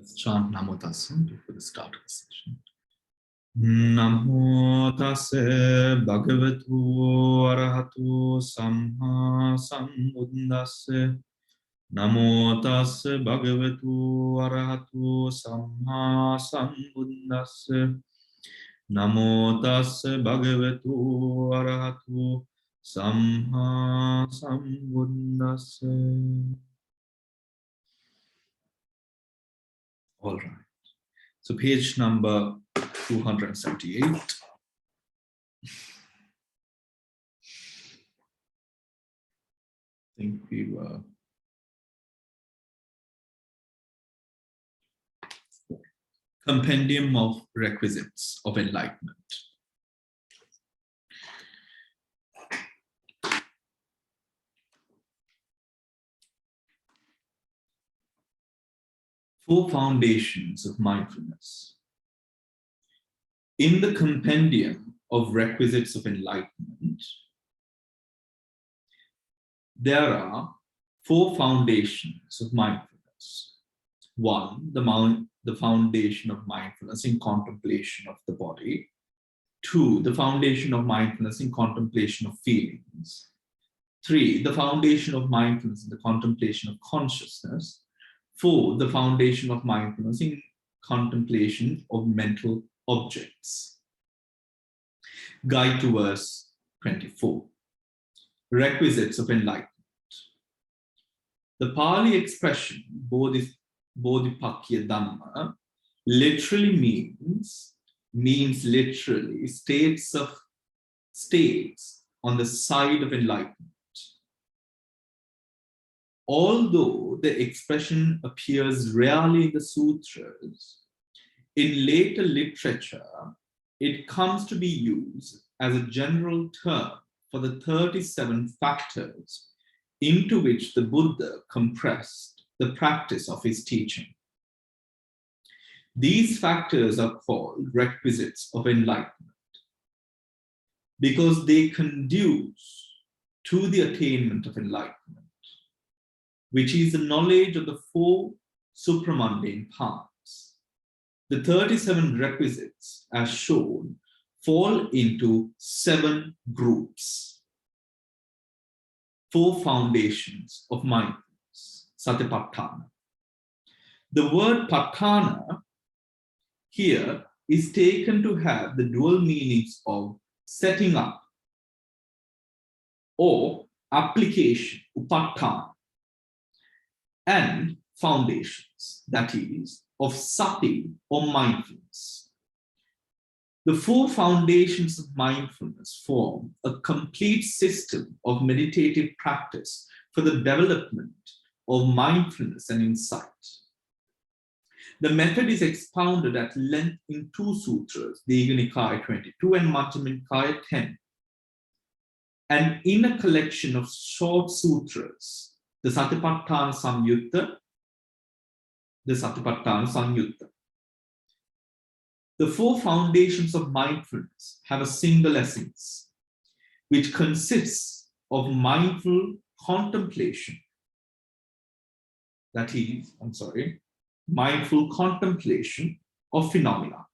Let's chant Namo Tassa before the start of the session. Namo Tassa Bhagavatu Arahatu Samma Sambuddhassa. Namo Tassa Bhagavatu Arahatu Samma Sambuddhassa. Namo Tassa Bhagavatu Arahatu Samma Sambuddhassa. All right. So page number 278. I think we were Compendium of Requisites of Enlightenment. Four foundations of mindfulness. In the Compendium of Requisites of Enlightenment, there are four foundations of mindfulness. One, the foundation of mindfulness in contemplation of the body. Two, the foundation of mindfulness in contemplation of feelings. Three, the foundation of mindfulness in the contemplation of consciousness. Four, the foundation of mindfulness in contemplation of mental objects. Guide to verse 24. Requisites of enlightenment. The Pali expression Bodhi Dhamma literally means literally states on the side of enlightenment. Although the expression appears rarely in the sutras, in later literature, it comes to be used as a general term for the 37 factors into which the Buddha compressed the practice of his teaching. These factors are called requisites of enlightenment because they conduce to the attainment of enlightenment, which is the knowledge of the four supramundane paths. The 37 requisites, as shown, fall into 7 groups. 4 foundations of mindfulness, satipatthana. The word patthana here is taken to have the dual meanings of setting up or application, upatthana, and foundations, that is, of sati or mindfulness. The 4 foundations of mindfulness form a complete system of meditative practice for the development of mindfulness and insight. The method is expounded at length in 2 sutras, the Digha Nikaya 22 and Majjhima Nikaya 10, and in a collection of short sutras, the Satipatthana Samyutta. The 4 foundations of mindfulness have a single essence, which consists of mindful contemplation. That is, mindful contemplation of phenomena.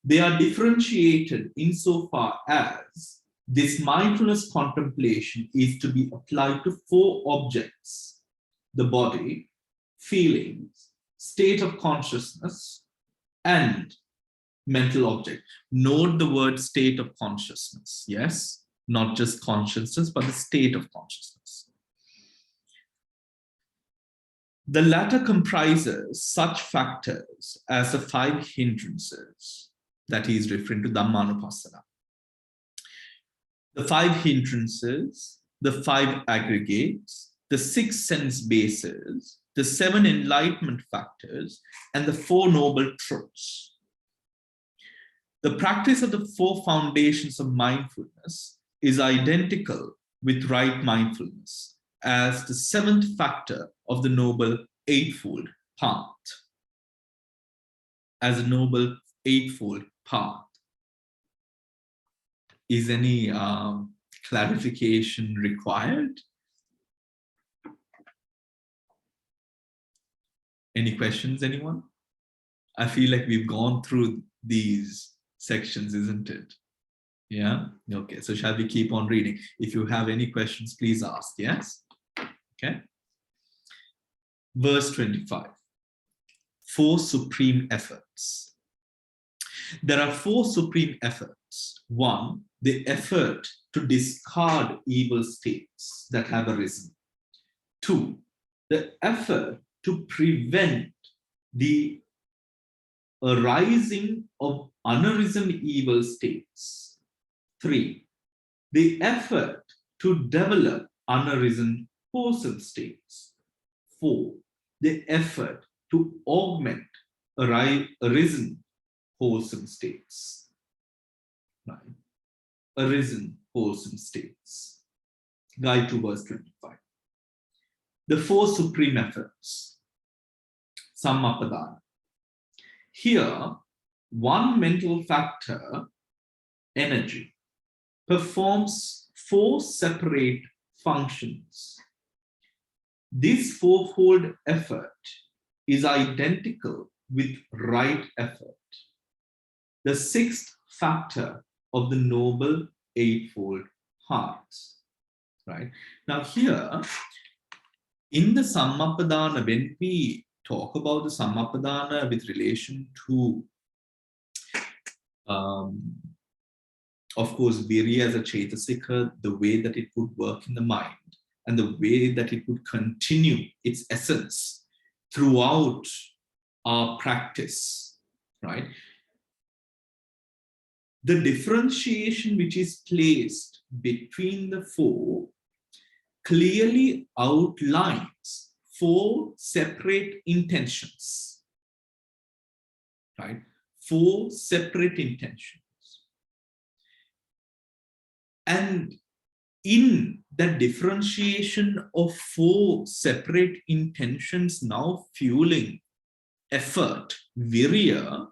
They are differentiated insofar as this mindfulness contemplation is to be applied to 4 objects: the body, feelings, state of consciousness, and mental object. Note the word state of consciousness. Yes, not just consciousness, but the state of consciousness. The latter comprises such factors as the 5 hindrances, that is referring to Dhammanupassana. The 5 hindrances, the 5 aggregates, the 6 sense bases, the 7 enlightenment factors, and the 4 noble truths. The practice of the 4 foundations of mindfulness is identical with right mindfulness as the 7th factor of the Noble Eightfold Path. As a Noble Eightfold Path. Is any clarification required? Any questions, anyone? I feel like we've gone through these sections, isn't it? Yeah? Okay, so shall we keep on reading? If you have any questions, please ask, yes? Okay. Verse 25. 4 supreme efforts. There are 4 supreme efforts. 1, the effort to discard evil states that have arisen. 2, the effort to prevent the arising of unarisen evil states. 3, the effort to develop unarisen wholesome states. 4, the effort to augment arisen wholesome states. Right? Arisen wholesome states. Guide to verse 25. The 4 supreme efforts. Sammapadana. Here, one mental factor, energy, performs 4 separate functions. This fourfold effort is identical with right effort, the 6th factor of the noble eightfold heart. Right? Now here, in the Sammapadana, when we talk about the Sammapadana with relation to, of course, Virya as a Chetasika, the way that it would work in the mind, and the way that it would continue its essence throughout our practice, right? The differentiation which is placed between the 4 clearly outlines 4 separate intentions, right? 4 separate intentions. And in that differentiation of 4 separate intentions now fueling effort, virya,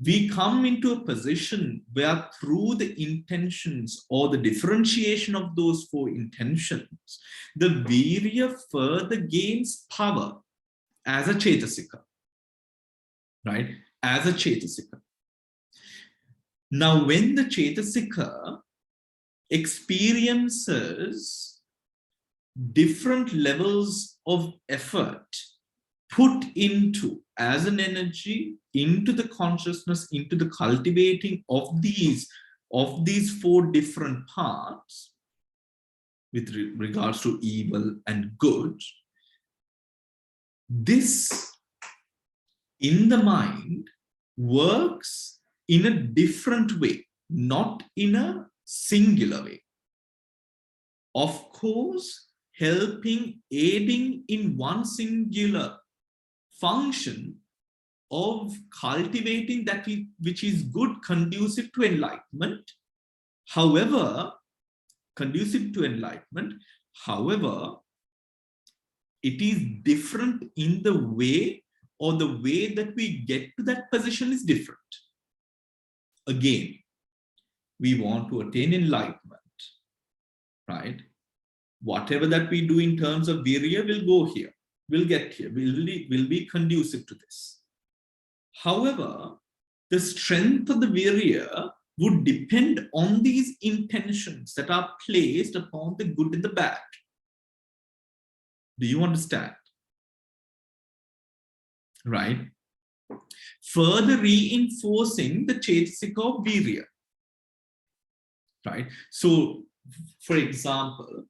we come into a position where through the intentions or the differentiation of those 4 intentions, the virya further gains power as a Chetasika, right? As a Chetasika. Now, when the Chetasika experiences different levels of effort put into as an energy into the consciousness, into the cultivating of these 4 different parts with regards to evil and good, this in the mind works in a different way, not in a singular way. Of course, aiding in one singular function of cultivating that which is good, conducive to enlightenment. However, it is different in the way, or the way that we get to that position is different. Again, we want to attain enlightenment, right? Whatever that we do in terms of virya will go here, will get here, will be conducive to this. However, the strength of the virya would depend on these intentions that are placed upon the good and the bad. Do you understand? Right? Further reinforcing the Chetasika of virya. Right? So, for example,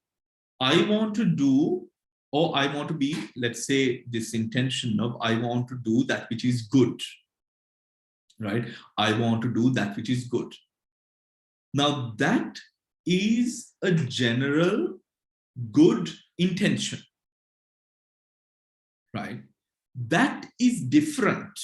I want to do, or I want to be, let's say, this intention of I want to do that which is good. Right? I want to do that which is good. Now, that is a general good intention. Right? That is different.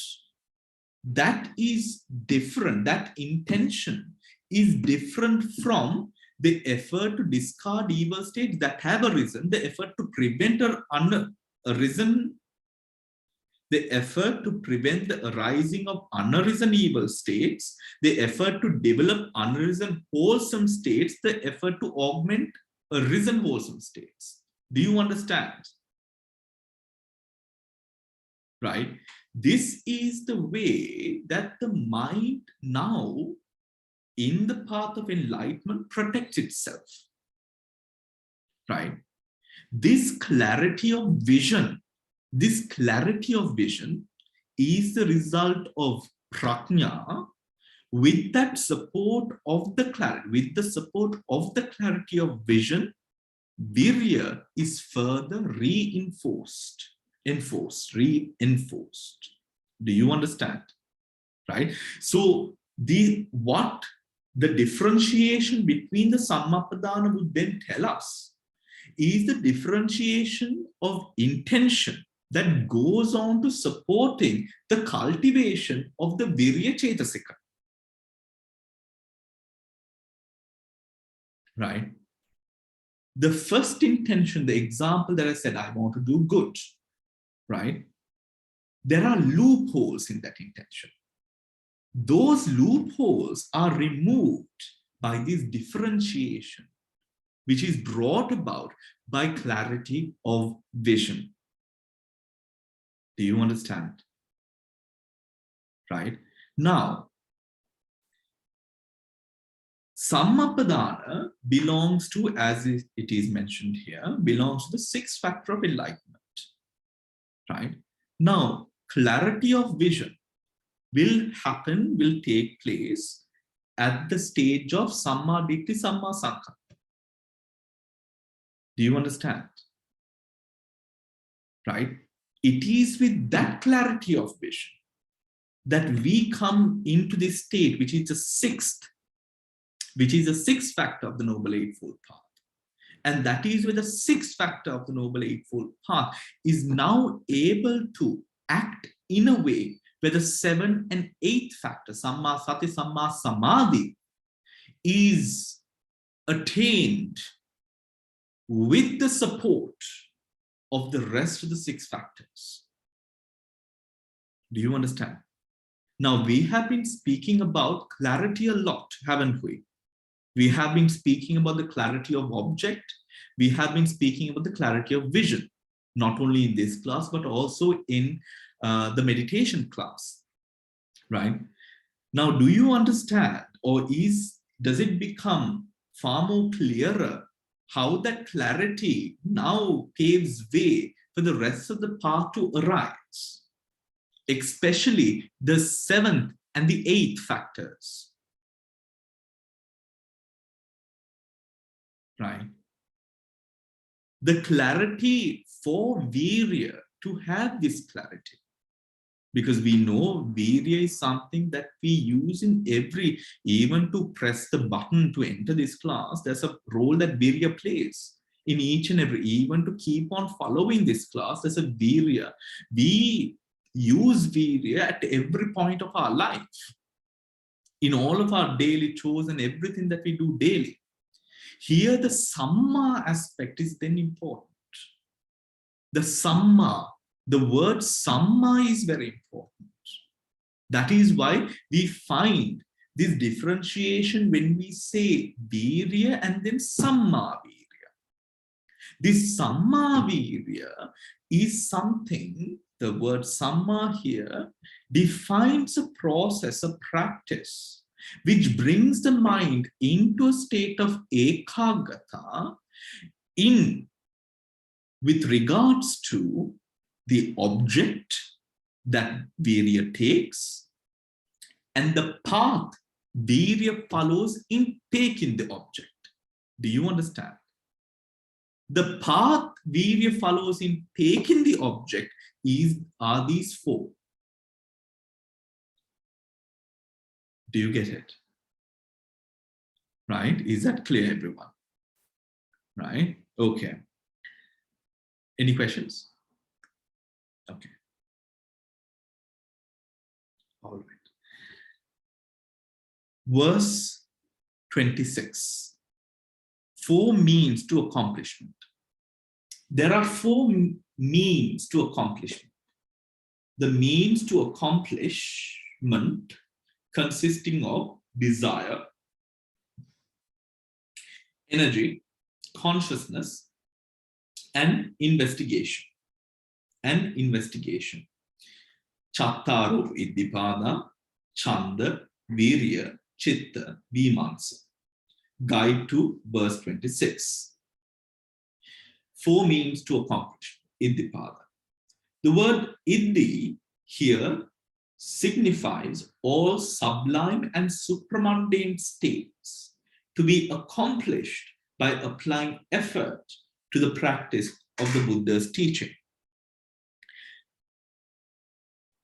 That is different. That intention is different from the effort to discard evil states that have arisen, the effort to prevent the effort to prevent the arising of unarisen evil states, the effort to develop unarisen wholesome states, the effort to augment arisen wholesome states. Do you understand? right? This is the way that the mind now, in the path of enlightenment, protects itself, right? This clarity of vision is the result of prajna. With that support of the clarity, with the support of the clarity of vision, virya is further reinforced. Do you understand? Right? So the differentiation between the Sammapadana would then tell us is the differentiation of intention that goes on to supporting the cultivation of the virya cetasika. Right? The first intention, the example that I said, I want to do good, right? There are loopholes in that intention. Those loopholes are removed by this differentiation, which is brought about by clarity of vision. Do you understand? Right? Now, Sammapadana belongs to, as it is mentioned here, belongs to the sixth factor of enlightenment. Right? Now, clarity of vision will take place at the stage of Samma Ditti, Samma Sankappa. Do you understand? Right? It is with that clarity of vision that we come into this state, which is the sixth factor of the Noble Eightfold Path. And that is where the sixth factor of the Noble Eightfold Path is now able to act in a way where the seventh and eighth factor, Samma Sati, Samma Samadhi, is attained with the support of the rest of the six factors. Do you understand? Now, we have been speaking about clarity a lot, haven't we? We have been speaking about the clarity of object. We have been speaking about the clarity of vision, not only in this class, but also in the meditation class, right? Now, do you understand, or does it become far more clearer how that clarity now paves way for the rest of the path to arise, especially the seventh and the eighth factors, right? The clarity for virya, to have this clarity, because we know virya is something that we use in even to press the button to enter this class, there's a role that virya plays in each and every, even to keep on following this class, there's a virya. We use virya at every point of our life, in all of our daily chores and everything that we do daily. Here, the Samma aspect is then important. The Samma, the word Samma is very important. That is why we find this differentiation when we say virya and then Samma virya. This Samma virya is something, the word Samma here defines a process, a practice, which brings the mind into a state of ekagata with regards to the object that virya takes and the path virya follows in taking the object. Do you understand? The path virya follows in taking the object are these four. Do you get it? Right? Is that clear, everyone? Right? Okay. Any questions? Okay. All right. Verse 26. 4 means to accomplishment. There are 4 means to accomplishment. The means to accomplishment consisting of desire, energy, consciousness, and investigation. Chattaro Iddipada, Chanda, Virya, Chitta, Vimansa. Guide to verse 26. 4 means to accomplish, Iddipada. The word Iddhi here signifies all sublime and supramundane states to be accomplished by applying effort to the practice of the Buddha's teaching.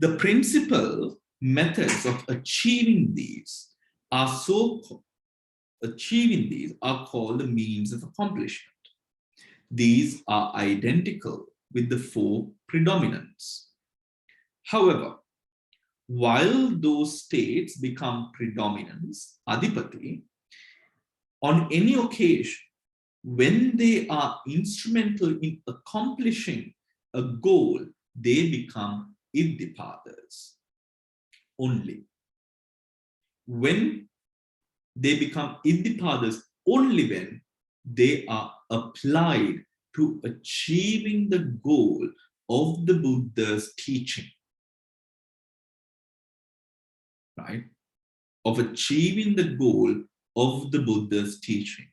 The principal methods of achieving these are called the means of accomplishment. These are identical with the 4 predominants. However, while those states become predominants, adipati, on any occasion, when they are instrumental in accomplishing a goal, they become iddipadas only. When they become iddipadas only when they are applied to achieving the goal of the Buddha's teaching, right? Of achieving the goal of the Buddha's teaching.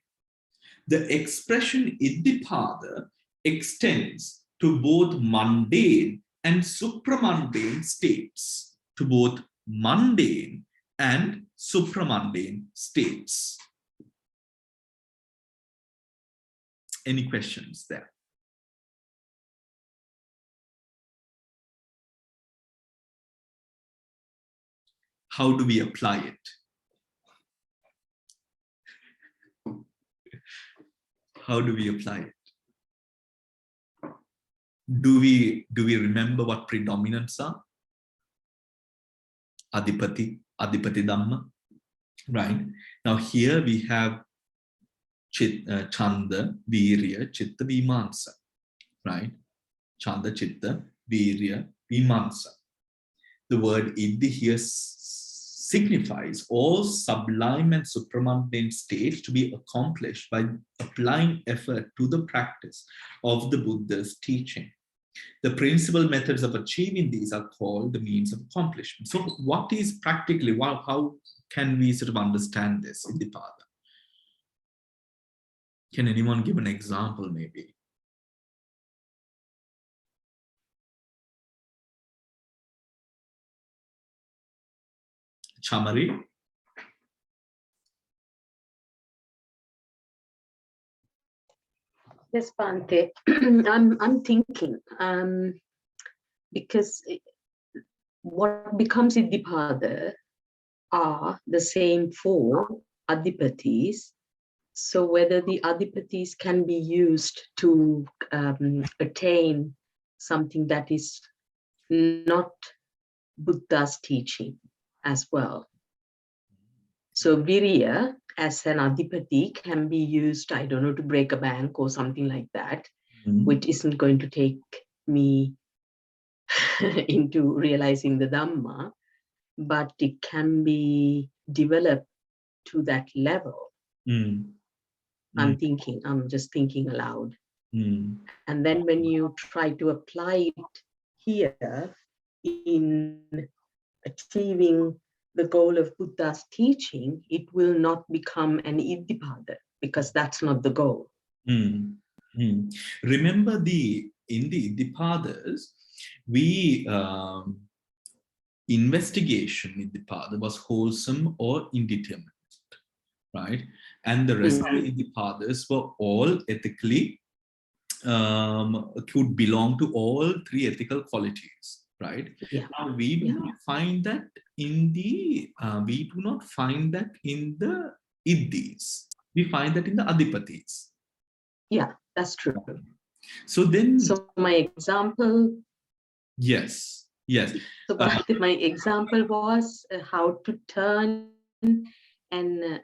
The expression iddipada extends to both mundane and supramundane states, to both mundane and supramundane states. Any questions there? How do we apply it? How do we apply it? Do we remember what predominants are? Adipati, Dhamma, right? Now here we have Chanda, Virya, Chitta, Vimansa, right? Chanda, Chitta, Virya, Vimansa. The word Iddhi here signifies all sublime and supramundane states to be accomplished by applying effort to the practice of the Buddha's teaching. The principal methods of achieving these are called the means of accomplishment. So what is practically, how can we sort of understand this in the Pada? Can anyone give an example maybe? Chamari? Yes, Bhante. I'm thinking because what becomes Iddipada are the same 4 Adipatis. So whether the Adipatis can be used to attain something that is not Buddha's teaching as well. So Virya as an Adipati can be used, I don't know, to break a bank or something like that, which isn't going to take me into realizing the Dhamma, but it can be developed to that level. I'm just thinking aloud. And then when you try to apply it here in achieving the goal of Buddha's teaching, it will not become an Iddipada because that's not the goal. Remember in the Iddipadas, we investigation in Iddipada was wholesome or indeterminate, right? And the rest of the Iddipadas were all ethically, could belong to all 3 ethical qualities, right? Yeah. Now we do not find that in the Iddhis. We find that in the Adipatis. Yeah, that's true. So then, my example. Yes. So my example was how to turn an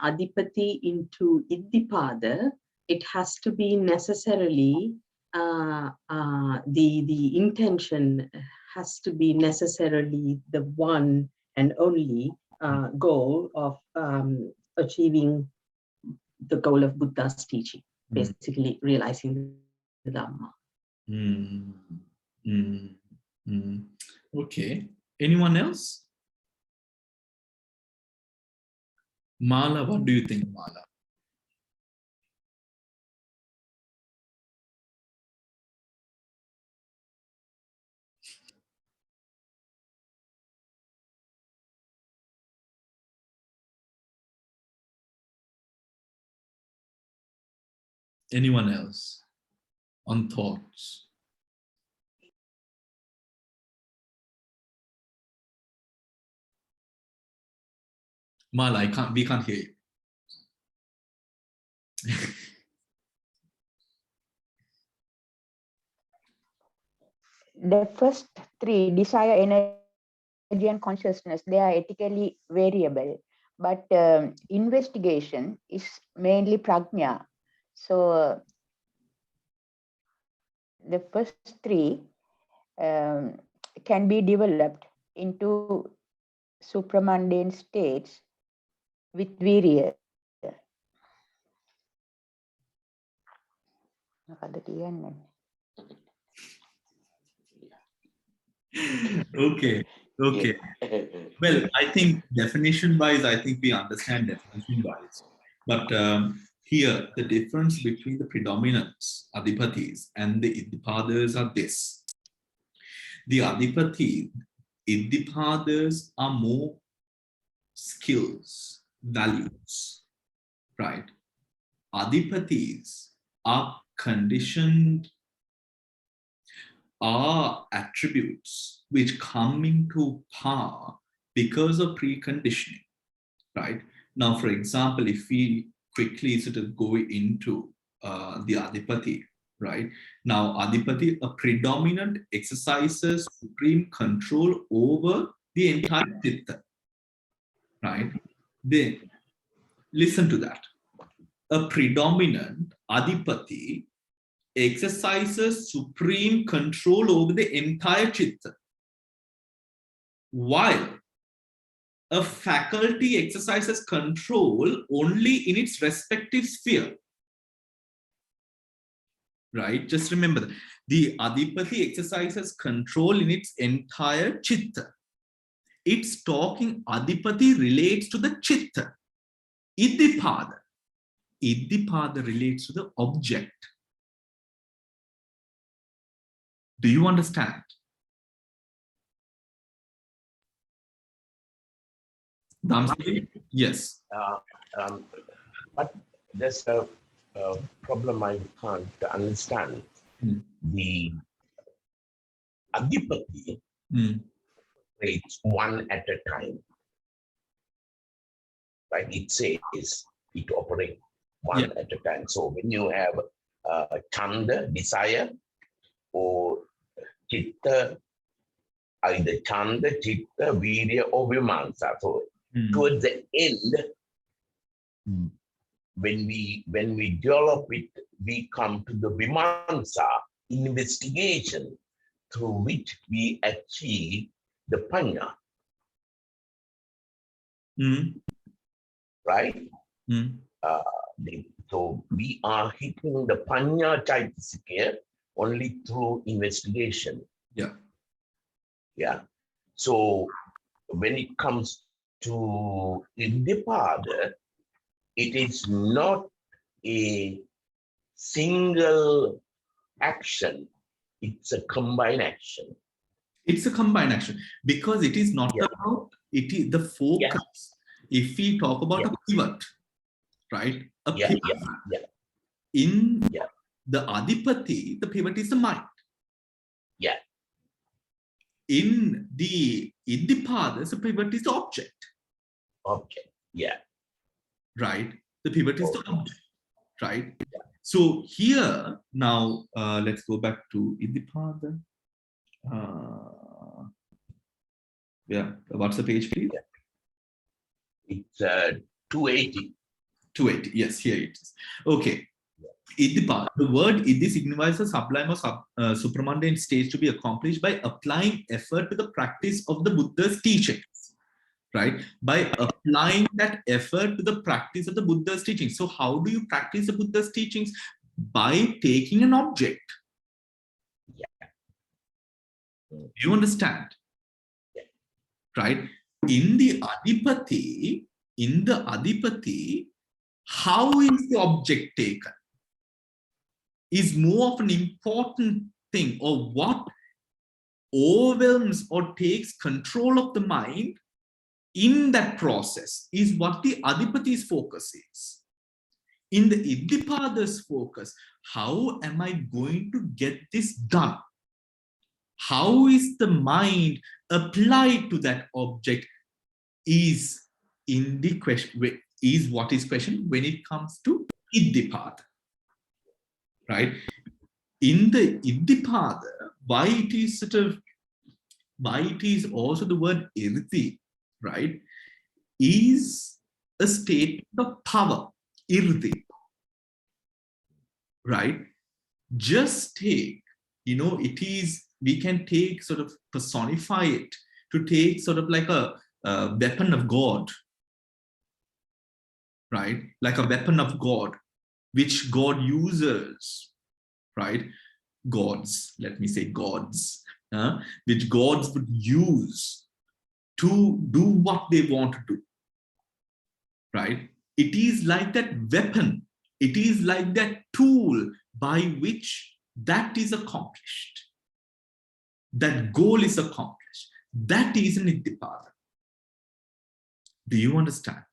Adipati into Iddipada. It has to be necessarily the intention has to be necessarily the one and only goal of achieving the goal of Buddha's teaching, basically realizing the Dhamma. Okay. Anyone else? Mala, what do you think, Mala? Anyone else on thoughts? Mala, we can't hear you. The first three, desire, energy, and consciousness, they are ethically variable. But investigation is mainly prajna. So the first three can be developed into supramundane states with virya. Okay. Okay. Well, I think definition wise, I think we understand definition wise. But here, the difference between the predominants, adhipatis, and the iddhipadas are this. The iddhipadas are more skills, values, right? Adhipatis are conditioned, are attributes which come into power because of preconditioning, right? Now, for example, if we quickly sort of go into the adhipati, right? Now, adhipati, a predominant, exercises supreme control over the entire chitta, right? Then, listen to that. A predominant adhipati exercises supreme control over the entire chitta, while a faculty exercises control only in its respective sphere. Right? Just remember that. The adhipati exercises control in its entire chitta. It's talking adhipati relates to the chitta. Iddhipada relates to the object. Do you understand? Dhamma? Yes. But there's a problem I can't understand. The adhipati operates one at a time. Right? It says it operates one at a time. So when you have chanda, desire, or chitta, either chanda, chitta, virya, or vimansa. So towards the end, when we develop it, we come to the vimansa, investigation, through which we achieve the panya. Right? So we are hitting the panya chaitasika only through investigation. Yeah. So when it comes to iddhipada, it is not a single action. It's a combined action. It's a combined action because it is not about it is the focus. If we talk about a pivot, right? A pivot. In the adhipati, the pivot is the mind. In the iddhipadas, the pivot is the object. Right? The pivot is the object. Right? So here, now, let's go back to iddhipada. What's the page, please? It's 280. 280, yes, here it is. Okay. Iddhipada. The word iddhi signifies a sublime or supramundane stage to be accomplished by applying effort to the practice of the Buddha's teachings. Right? By applying that effort to the practice of the Buddha's teachings. So how do you practice the Buddha's teachings? By taking an object. Do you understand? right? In the adipati, how is the object taken is more of an important thing, or what overwhelms or takes control of the mind in that process is what the adipati's focus is. In the Iddhipada's focus, how am I going to get this done? How is the mind applied to that object is in the question, is what is questioned when it comes to Iddhipada, right? In the Iddhipada, why it is also the word irthi, right, is a statement of power, irthi, right? Just take, we can take, sort of personify it to take sort of like a weapon of God, right? Like a weapon of God, which God uses, right? Gods, let me say gods, which gods would use to do what they want to do, right? It is like that weapon, it is like that tool by which that is accomplished, that goal is accomplished. That is an Iddhipada. Do you understand?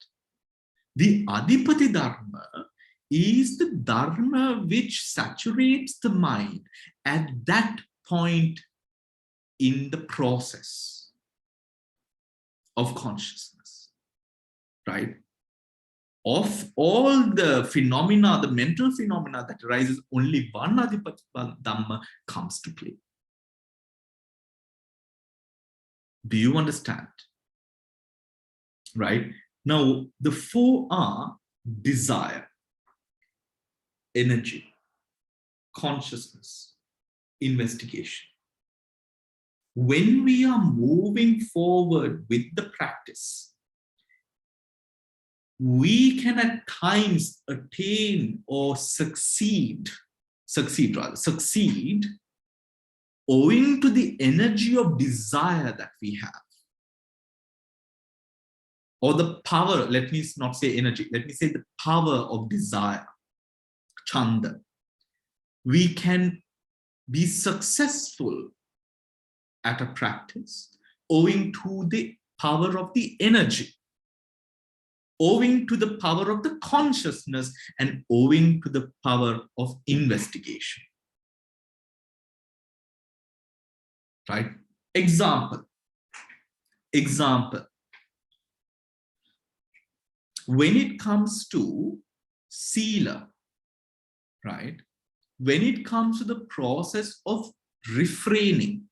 The Adipati Dharma is the Dharma which saturates the mind at that point in the process of consciousness, right? Of all the phenomena, the mental phenomena that arises, only one Adipati Dhamma comes to play. Do you understand? Right? Now, the four are desire, energy, consciousness, investigation. When we are moving forward with the practice, we can at times attain or succeed owing to the energy of desire that we have. Or the power, let me not say energy, let me say the power of desire, chanda. We can be successful at a practice owing to the power of the energy, owing to the power of the consciousness, and owing to the power of investigation. Right? Example. When it comes to sila, right? When it comes to the process of refraining,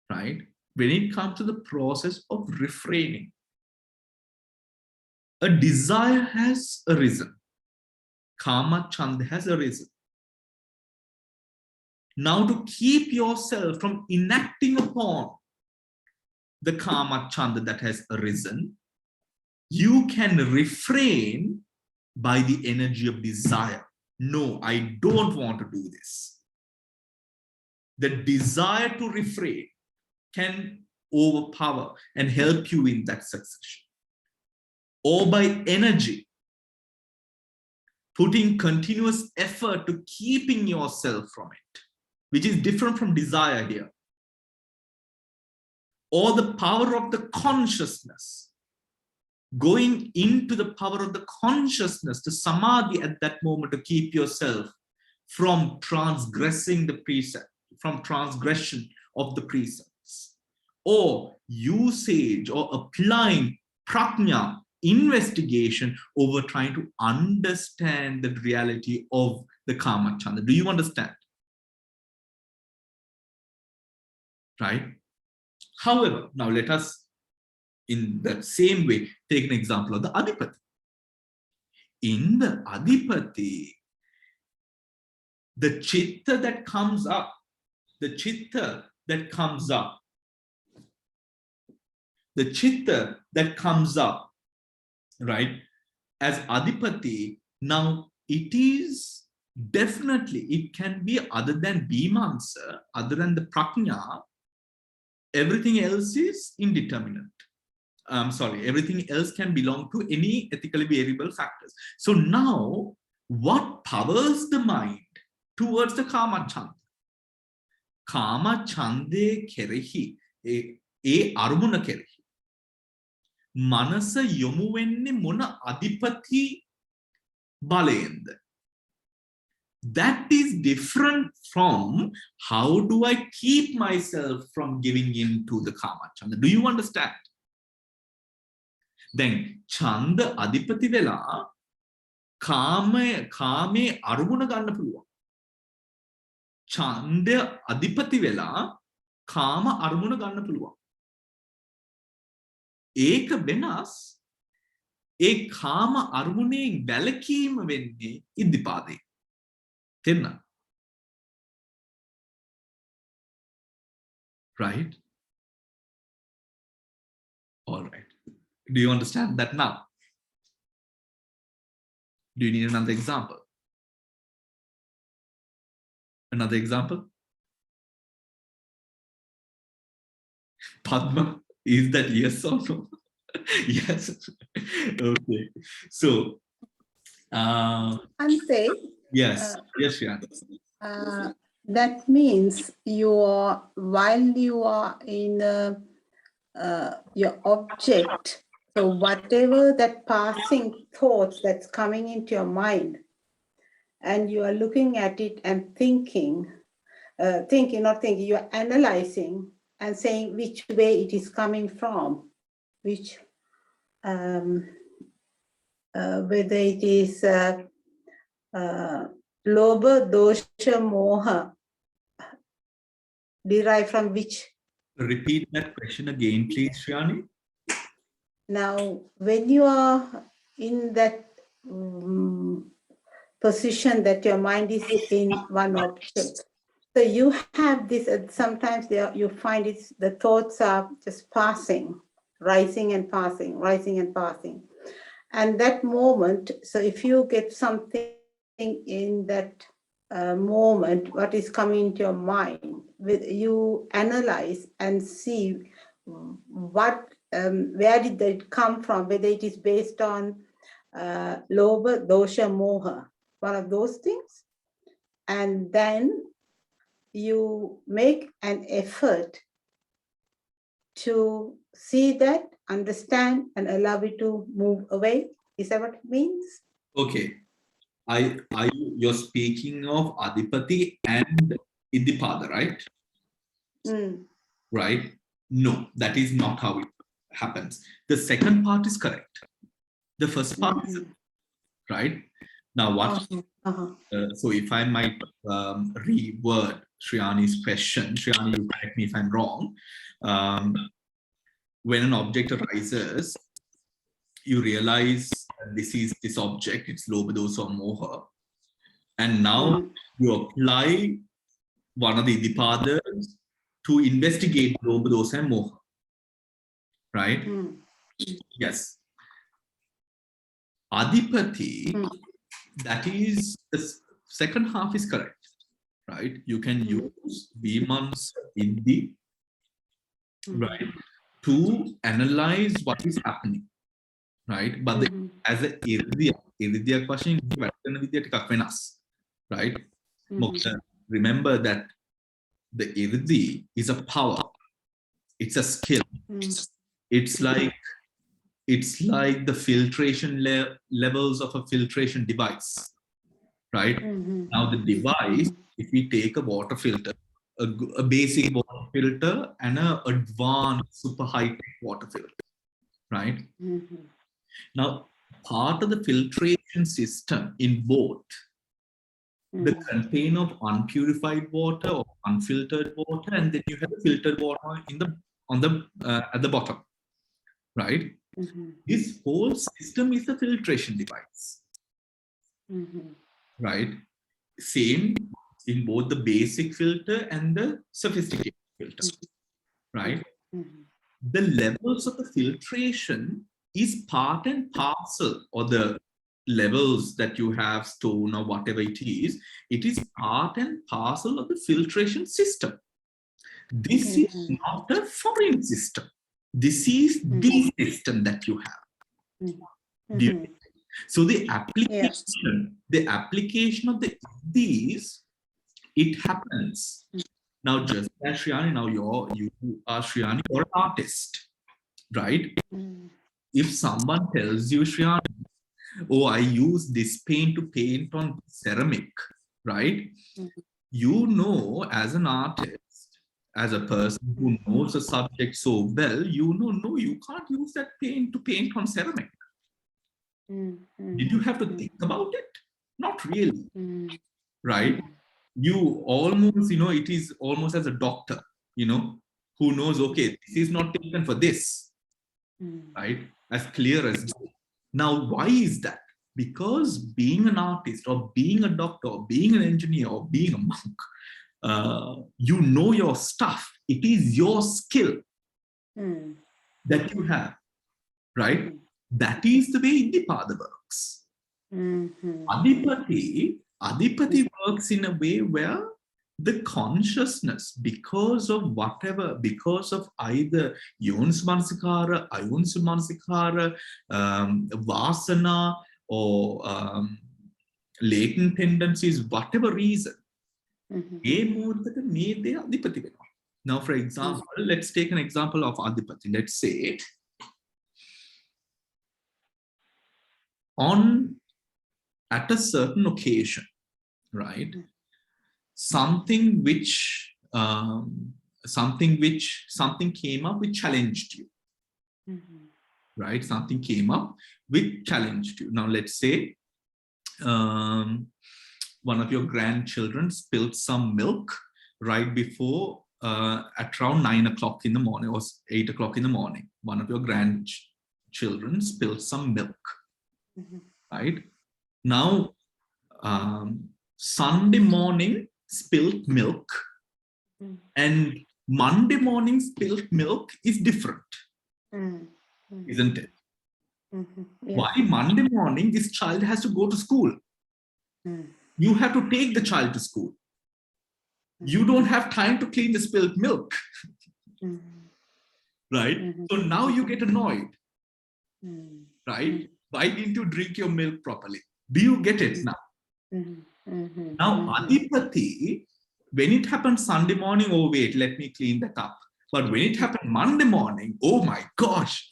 right? When it comes to the process of refraining, a desire has arisen. Kama chanda has arisen. Now, to keep yourself from enacting upon the kama chanda that has arisen, you can refrain by the energy of desire. No, I don't want to do this. The desire to refrain can overpower and help you in that succession. Or by energy, putting continuous effort to keeping yourself from it, which is different from desire here. Or the power of the consciousness, going into the power of the consciousness to samadhi at that moment to keep yourself from transgressing the precept, from transgression of the precepts. Or usage or applying prajna, investigation over trying to understand the reality of the kama chanda. Do you understand? Right? However, now let us, in that same way, take an example of the adipati. In the adipati, the chitta that comes up, right, as adipati, now it is definitely, it can be other than vimansa, other than the prajna, everything else is indeterminate. Everything else can belong to any ethically variable factors. So now, what powers the mind towards the Kama Chanda? Kama Chande kerehi, e arumuna kerehi. Manasa yomu wenne mona adipati balend. That is different from how do I keep myself from giving in to the Kama Chanda. Do you understand? Then Chanda adipati vela kame arumuna ganna puluwa. Chanda adipati vela kama arumuna ganna puluwa. ඒක වෙනස් ඒ කාම අරමුණෙන් වැළකීම වෙන්නේ ඉද්ධිපාදේ. තේරුණා? Right? All right. Do you understand that now? Do you need another example? Another example? Padma, is that yes or no? Yes. Okay. So, Ante, yes. Yes, Shreya. that means while you are in your object, so whatever that passing thoughts that's coming into your mind, and you are looking at it and thinking, you are analyzing and saying which way it is coming from, which whether it is lobha, dosha, moha, derived from which. Repeat that question again, please, Shriyani. Now, when you are in that position that your mind is in one object, so you have this, sometimes you find the thoughts are just passing, rising and passing, rising and passing. And that moment, so if you get something in that moment, what is coming into your mind, you analyze and see what, where did that come from, whether it is based on lobha, dosha, moha, one of those things. And then you make an effort to see that, understand, and allow it to move away. Is that what it means? Okay. You're speaking of Adipati and Iddhipada, right? Right? No, that is not how it happens. The second part is correct. The first part is right. Now what? So if I might reword Shriyani's question, Shriyani, you correct me if I'm wrong. When an object arises, you realize that this is this object, it's lobha, dosa, or moha. And now you apply one of the iddhipadas to investigate lobha, dosa, and moha. Right? Yes. Adipati, that is, the second half is correct. Right? You can use Vimansa Iddhi, right, to analyze what is happening. Right? But as a iridya question, right? Remember that the iridhi is a power. It's a skill. It's like the filtration levels of a filtration device. Right? Now the device, if we take a water filter, a basic water filter and an advanced super high-tech water filter. Right? Now, part of the filtration system in both the container of unpurified water or unfiltered water, and then you have the filtered water at the bottom, right? This whole system is a filtration device, right? Same in both the basic filter and the sophisticated filter, right? The levels of the filtration is part and parcel, or the levels that you have, stone or whatever it is part and parcel of the filtration system. This is not a foreign system. This is the system that you have. So the application of these, it happens. Now, just as Shriyani, now you are Shriyani, you're an artist, right? If someone tells you, Shriyani, oh, I use this paint to paint on ceramic, right? You know, as an artist, as a person who knows the subject so well, you know, no, you can't use that paint to paint on ceramic. Did you have to think about it? Not really, right? You almost, it is almost as a doctor, who knows, okay, this is not taken for this, right? As clear as day. Now, why is that? Because being an artist or being a doctor or being an engineer or being a monk, you know your stuff. It is your skill that you have, right? That is the way Indipada works. Adipati works in a way where the consciousness, because of either Yonsmansikara, Ayonsmansikara, Vasana, or latent tendencies, whatever reason, now, for example, let's take an example of Adipati. Let's say, at a certain occasion, right? Something came up which challenged you, right? Something came up which challenged you. Now, let's say one of your grandchildren spilled some milk right before at around 9 o'clock in the morning or 8 o'clock in the morning. One of your grandchildren spilled some milk, right? Now, Sunday morning spilled milk and Monday morning spilled milk is different, isn't it? Why Monday morning this child has to go to school? You have to take the child to school. You don't have time to clean the spilled milk, right? So now you get annoyed, right? Why didn't you drink your milk properly? Do you get it now? Now, Adipati, when it happened Sunday morning, oh wait, let me clean that up. But when it happened Monday morning, oh my gosh,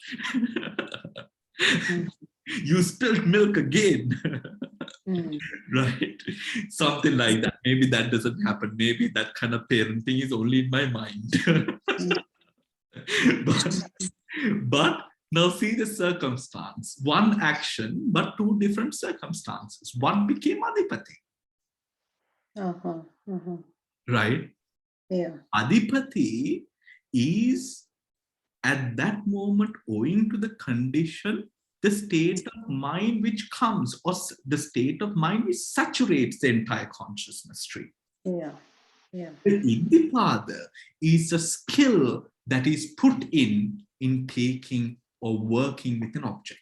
you spilled milk again, right? Something like that. Maybe that doesn't happen. Maybe that kind of parenting is only in my mind. But now see the circumstance. One action, but two different circumstances. One became Adipati. Right? Yeah. Adipati is at that moment owing to the condition, the state of mind which comes, or the state of mind which saturates the entire consciousness stream. Yeah. Yeah. The Indipada is a skill that is put in taking or working with an object.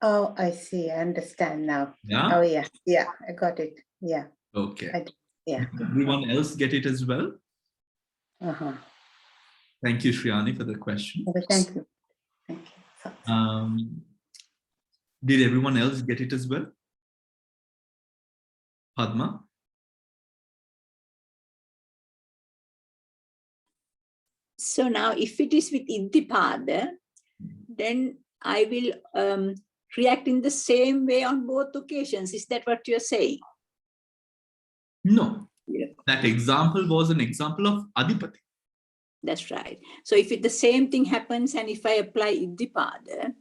Oh, I see. I understand now. Yeah. Oh, yeah. Yeah. I got it. Yeah. Okay. Yeah. Everyone else get it as well? Uh-huh. Thank you, Shriyani, for the question. Okay, thank you. Thank you. Did everyone else get it as well? Padma? So now if it is with Indipada, then I will react in the same way on both occasions. Is that what you're saying? No. Yeah. That example was an example of Adipati. That's right. So if the same thing happens and if I apply Indipada,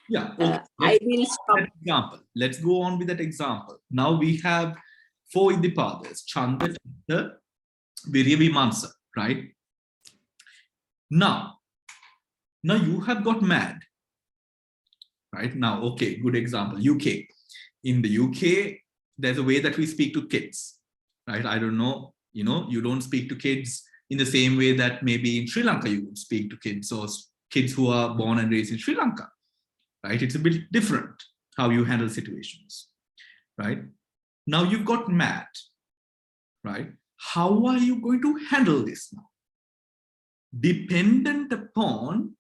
yeah, okay. I will stop. Example. Let's go on with that example. Now we have 4 Indipadas, Chanda, Chitta, Virya, Vimansa, right? Now you have got mad, right? Now, okay, good example, UK. In the UK, there's a way that we speak to kids, right? I don't know, you don't speak to kids in the same way that maybe in Sri Lanka you would speak to kids or kids who are born and raised in Sri Lanka, right? It's a bit different how you handle situations, right? Now you've got mad, right? How are you going to handle this now? dependent upon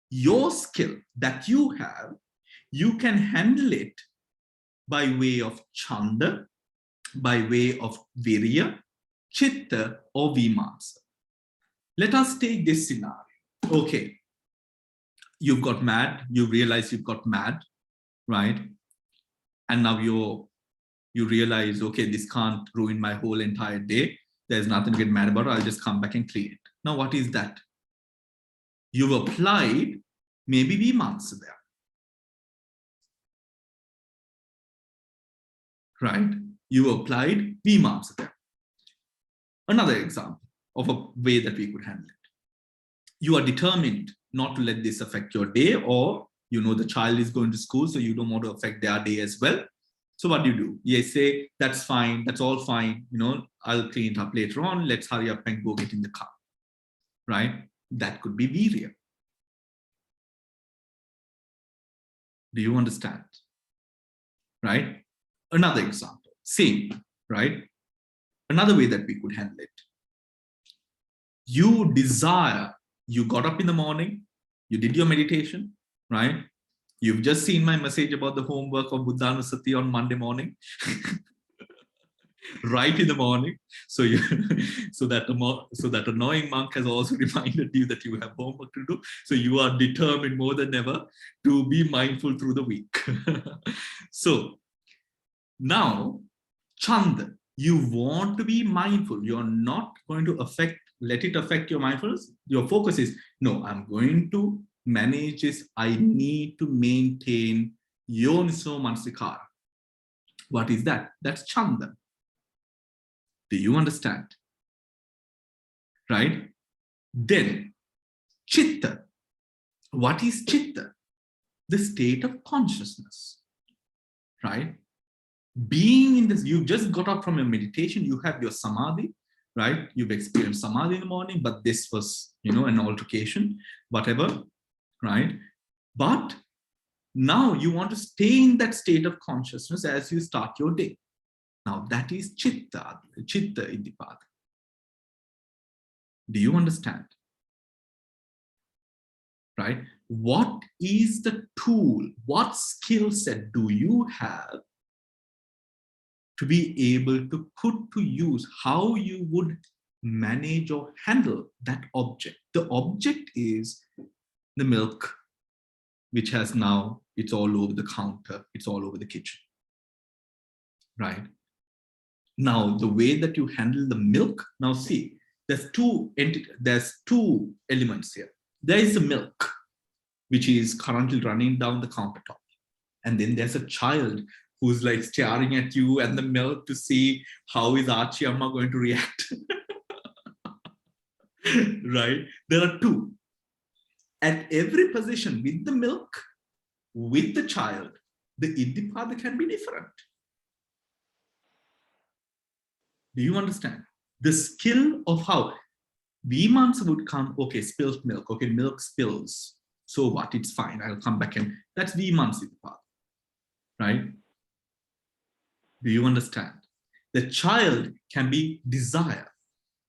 your skill that you have, you can handle it by way of chanda, by way of virya, chitta, or vimansa. Let us take this scenario. Okay, you've got mad, you realize you've got mad, right? And now you realize, okay, this can't ruin my whole entire day. There's nothing to get mad about. I'll just come back and clean it. Now, what is that? You've applied maybe vimansa there. Right? You applied vimansa there. Another example of a way that we could handle it. You are determined not to let this affect your day, or you know the child is going to school, so you don't want to affect their day as well. So what do? You say, that's fine, that's all fine, you know, I'll clean it up later on, let's hurry up and go get in the car, right? That could be virya. Do you understand? Right? Another example, same, right? Another way that we could handle it. You desire, you got up in the morning, you did your meditation, right? You've just seen my message about the homework of Buddhanusati on Monday morning, right in the morning. So that annoying monk has also reminded you that you have homework to do. So you are determined more than ever to be mindful through the week. So now, chanda, you want to be mindful. You're not going to let it affect your mindfulness. Your focus is, no, I'm going to manage this. I need to maintain yoniso manasikara. What is that? That's chanda. Do you understand? Right? Then, chitta. What is chitta? The state of consciousness. Right? Being in this, you just got up from your meditation, you have your samadhi, right? You've experienced samadhi in the morning, but this was, you know, an altercation, whatever, right? But now you want to stay in that state of consciousness as you start your day. Now that is chitta iddipada. Do you understand? Right? What is the tool? What skill set do you have to be able to put to use how you would manage or handle that object? The object is the milk, which has now, it's all over the counter, it's all over the kitchen, right? Now, the way that you handle the milk, now see, there's two elements here. There is the milk, which is currently running down the countertop. And then there's a child who's like staring at you and the milk to see how is Archie Amma going to react. Right? There are two. At every position with the milk, with the child, the iddipada can be different. Do you understand? The skill of how vimansa would come, okay, spilled milk, okay, milk spills. So what? It's fine. I'll come back and that's vimansa iddipada, right? Do you understand? The child can be desire,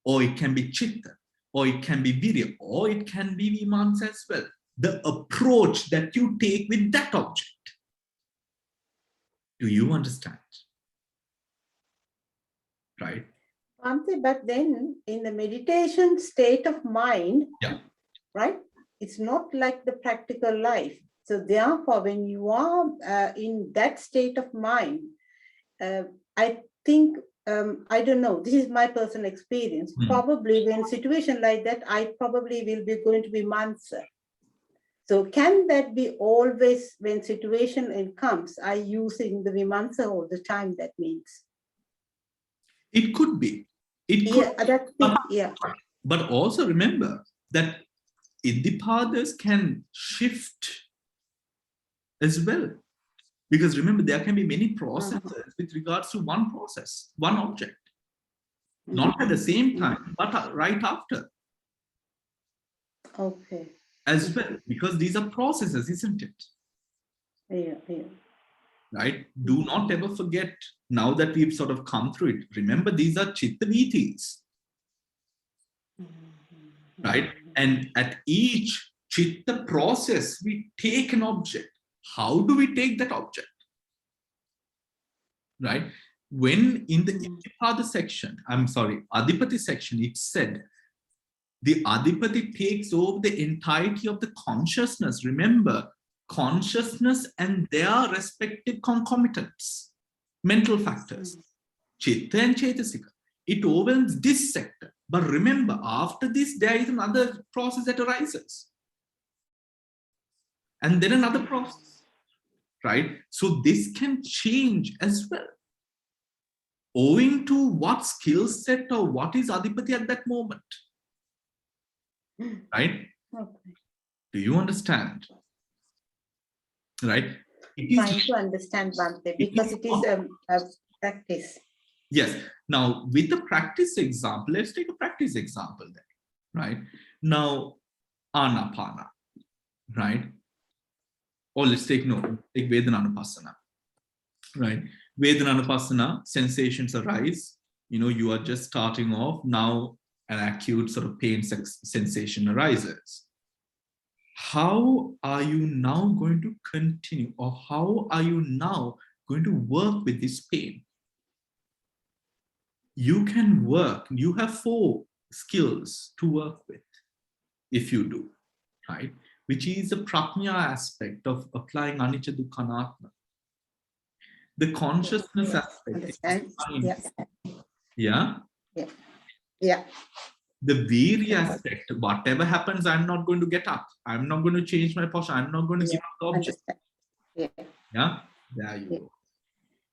or it can be chitta, or it can be virya, or it can be vimansa as well. The approach that you take with that object. Do you understand? Right? Bhante, but then in the meditation state of mind, yeah, right? It's not like the practical life. So therefore, when you are in that state of mind, I think, I don't know, this is my personal experience. Probably when situation like that, I probably will be going to be mansa. So can that be always when situation comes, I using the vimansa all the time, that means? It could be. It could, yeah. But also remember that iddipadas can shift as well. Because remember, there can be many processes with regards to one process, one object. Not at the same time, but right after. Okay. As well, because these are processes, isn't it? Yeah. Right? Do not ever forget, now that we've sort of come through it, remember these are chitta vitis. right? And at each chitta process, we take an object. How do we take that object? Right? When in the Iddhipada section, Adipati section, it said, the Adipati takes over the entirety of the consciousness. Remember, consciousness and their respective concomitants, mental factors, Chitta and Chetasika. It overwhelms this sector. But remember, after this, there is another process that arises. And then another process, right? So this can change as well, owing to what skill set or what is Adipati at that moment. Right? Okay. Do you understand? Right? Trying to understand, Bhante, because it is a practice. Yes. Now, with the practice example, let's take a practice example then, right? Now, Anapana, right? Or let's take Vedana-Anupassana, right? Vedana-Anupassana, sensations arise. You are just starting off. Now, an acute sort of pain sensation arises. How are you now going to continue, or how are you now going to work with this pain? You can work. You have 4 skills to work with if you do, right? Which is the prajna aspect of applying anicca dukkha anattama. The consciousness aspect. Yeah. The virya aspect, whatever happens, I'm not going to get up. I'm not going to change my posture. I'm not going to give up the object. Yeah, there you go.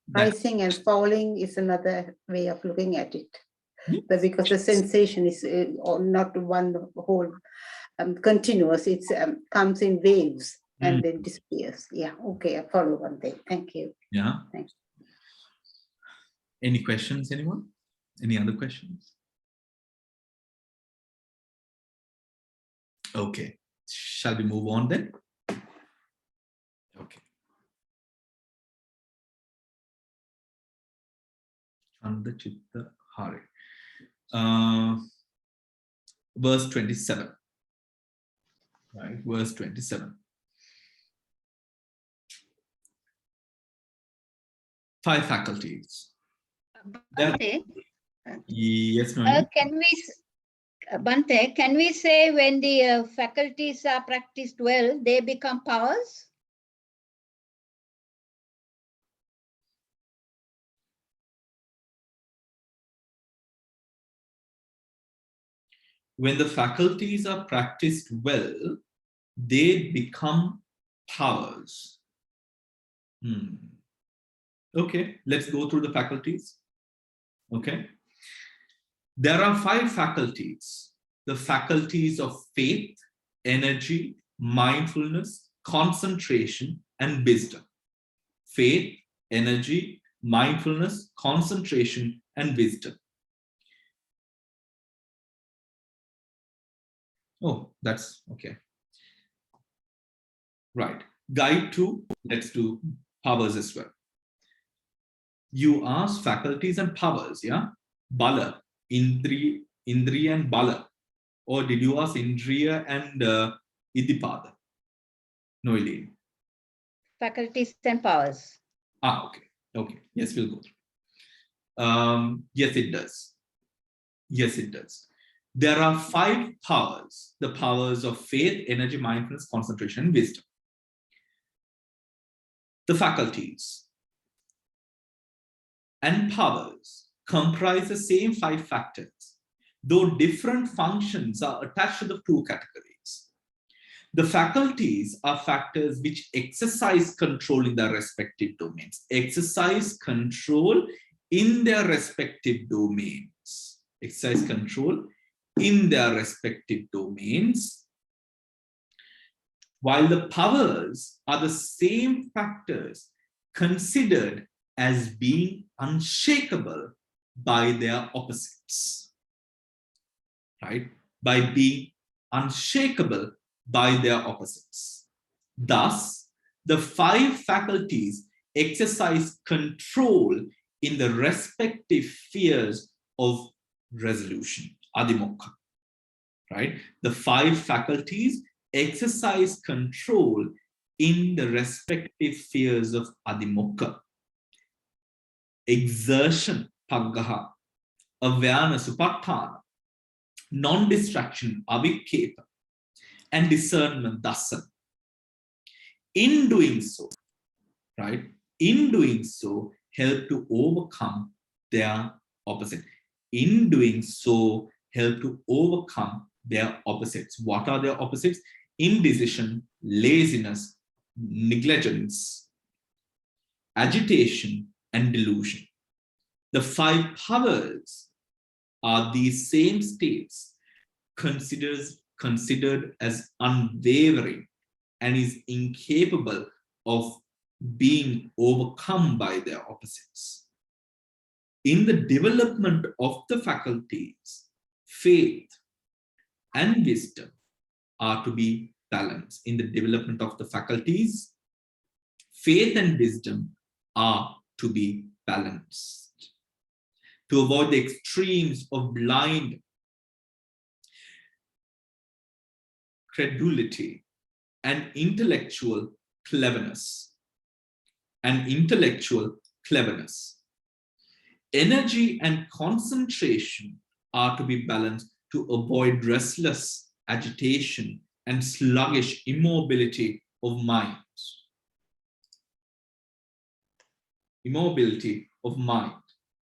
Rising and falling is another way of looking at it. But because the sensation is not one whole continuous, it comes in waves and then disappears. Yeah, okay, I follow one thing. Thank you. Yeah. Thanks. Any questions, anyone? Any other questions? Okay, shall we move on then? Okay. Chanda Chitta Hari. Verse 27. Right, verse 27. 5 faculties. Bhante, Yes, no. Bhante, can we say when the faculties are practiced well, they become powers? When the faculties are practiced well, they become powers. Okay, let's go through the faculties. Okay. There are 5 faculties. The faculties of faith, energy, mindfulness, concentration, and wisdom. Faith, energy, mindfulness, concentration, and wisdom. Oh, that's okay. Right. Guide to, let's do powers as well. You asked faculties and powers, yeah? Bala, Indriya and Bala. Or did you ask Indriya and Iddhipada? No, Elaine. Faculties and powers. Okay. Okay. Yes, we'll go through. Yes, it does. Yes, it does. There are 5 powers. The powers of faith, energy, mindfulness, concentration, and wisdom. The faculties and powers comprise the same 5 factors, though different functions are attached to the 2 categories. The faculties are factors which exercise control in their respective domains. Exercise control in their respective domains. Exercise control in their respective domains. While the powers are the same factors considered as being unshakable by their opposites, right? By being unshakable by their opposites. Thus, the 5 faculties exercise control in the respective spheres of resolution, adimokha. right? The 5 faculties exercise control in the respective spheres of adhimokha. Exertion, paggaha, awareness, upatthana, non-distraction, avikkepa, and discernment, dasana. In doing so, right? In doing so, help to overcome their opposite. In doing so, help to overcome their opposites. What are their opposites? Indecision, laziness, negligence, agitation, and delusion. The 5 powers are these same states considered as unwavering and is incapable of being overcome by their opposites. In the development of the faculties, faith and wisdom are to be balanced. In the development of the faculties, faith and wisdom are to be balanced. To avoid the extremes of blind credulity and intellectual cleverness. Energy and concentration are to be balanced to avoid restless agitation and sluggish immobility of mind.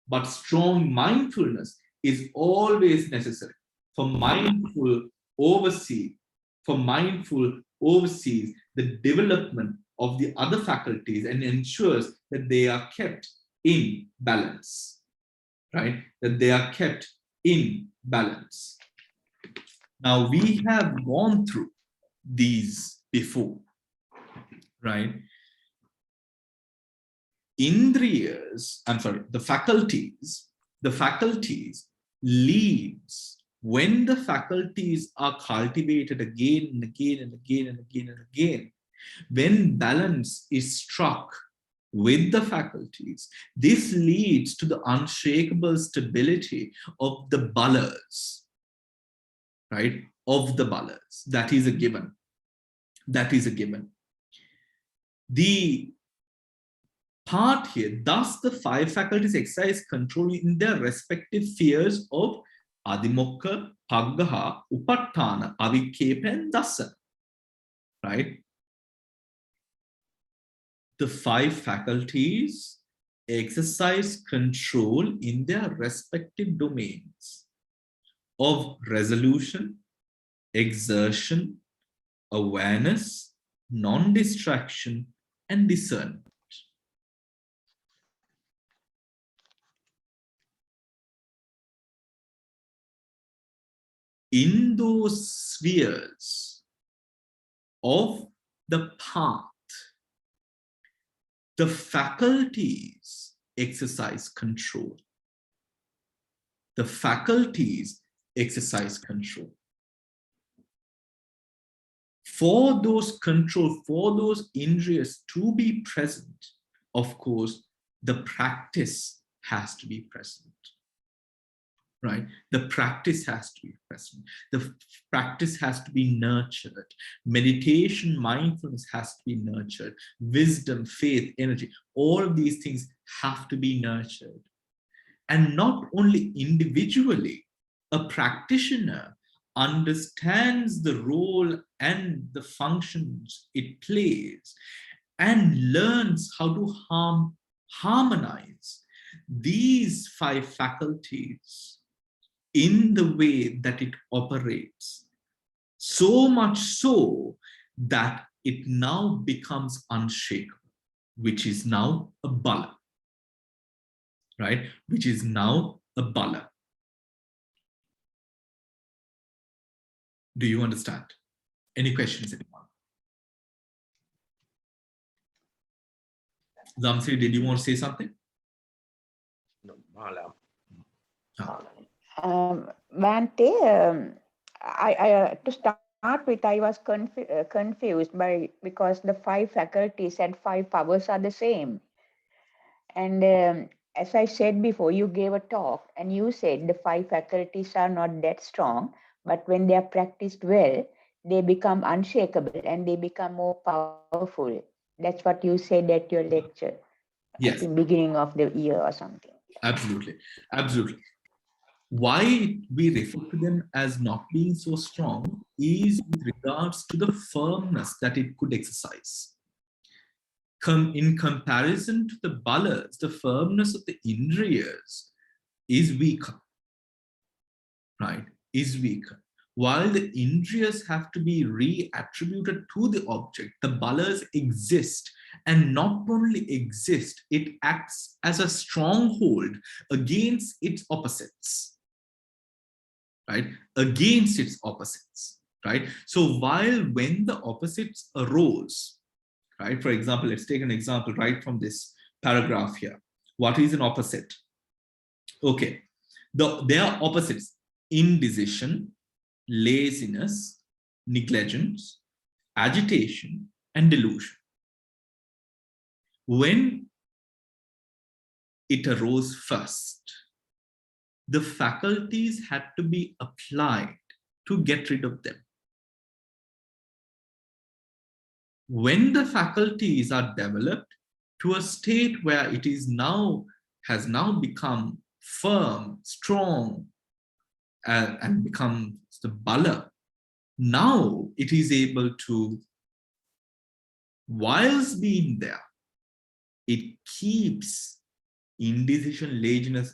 But strong mindfulness is always necessary for mindful oversees the development of the other faculties and ensures that they are kept in balance, right? That they are kept in balance. Now, we have gone through these before, right? The faculties leads when the faculties are cultivated again and again and again and again and again. When balance is struck with the faculties, this leads to the unshakable stability of the balas, right? Of the balas. That is a given. The part here, thus the 5 faculties exercise control in their respective spheres of adhimokha, paggaha, upatthana, avikkepa, and dasana, right? The 5 faculties exercise control in their respective domains of resolution, exertion, awareness, non-distraction, and discernment. In those spheres of the path, the faculties exercise control. The faculties exercise control. For those indriyas to be present, of course, the practice has to be present. Right? The practice has to be present. The practice has to be nurtured. Meditation, mindfulness has to be nurtured. Wisdom, faith, energy, all of these things have to be nurtured. And not only individually, a practitioner understands the role and the functions it plays and learns how to harmonize these 5 faculties in the way that it operates, so much so that it now becomes unshakable, which is now a bala, right? Which is now a bala. Do you understand? Any questions, anyone? Zamsri, did you want to say something? No, Mala. Bhante, to start with, I was confused because the 5 faculties and 5 powers are the same. And as I said before, you gave a talk and you said the 5 faculties are not that strong, But when they are practiced well, they become unshakable and they become more powerful. That's what you said at your lecture. Yes. I think beginning of the year or something. Absolutely. Absolutely. Why we refer to them as not being so strong is with regards to the firmness that it could exercise. In comparison to the balas, the firmness of the indriyas is weaker, right? Is weaker. While the indriyas have to be re-attributed to the object, the balas exist, and not only exist, it acts as a stronghold against its opposites, right? Against its opposites, right? So when the opposites arose, right? For example, let's take an example right from this paragraph here. What is an opposite? Okay, they are opposites: indecision, laziness, negligence, agitation, and delusion. When it arose first, the faculties had to be applied to get rid of them. When the faculties are developed to a state where it is has now become firm, strong, and becomes the bala, now it is able to, whilst being there, it keeps indecision,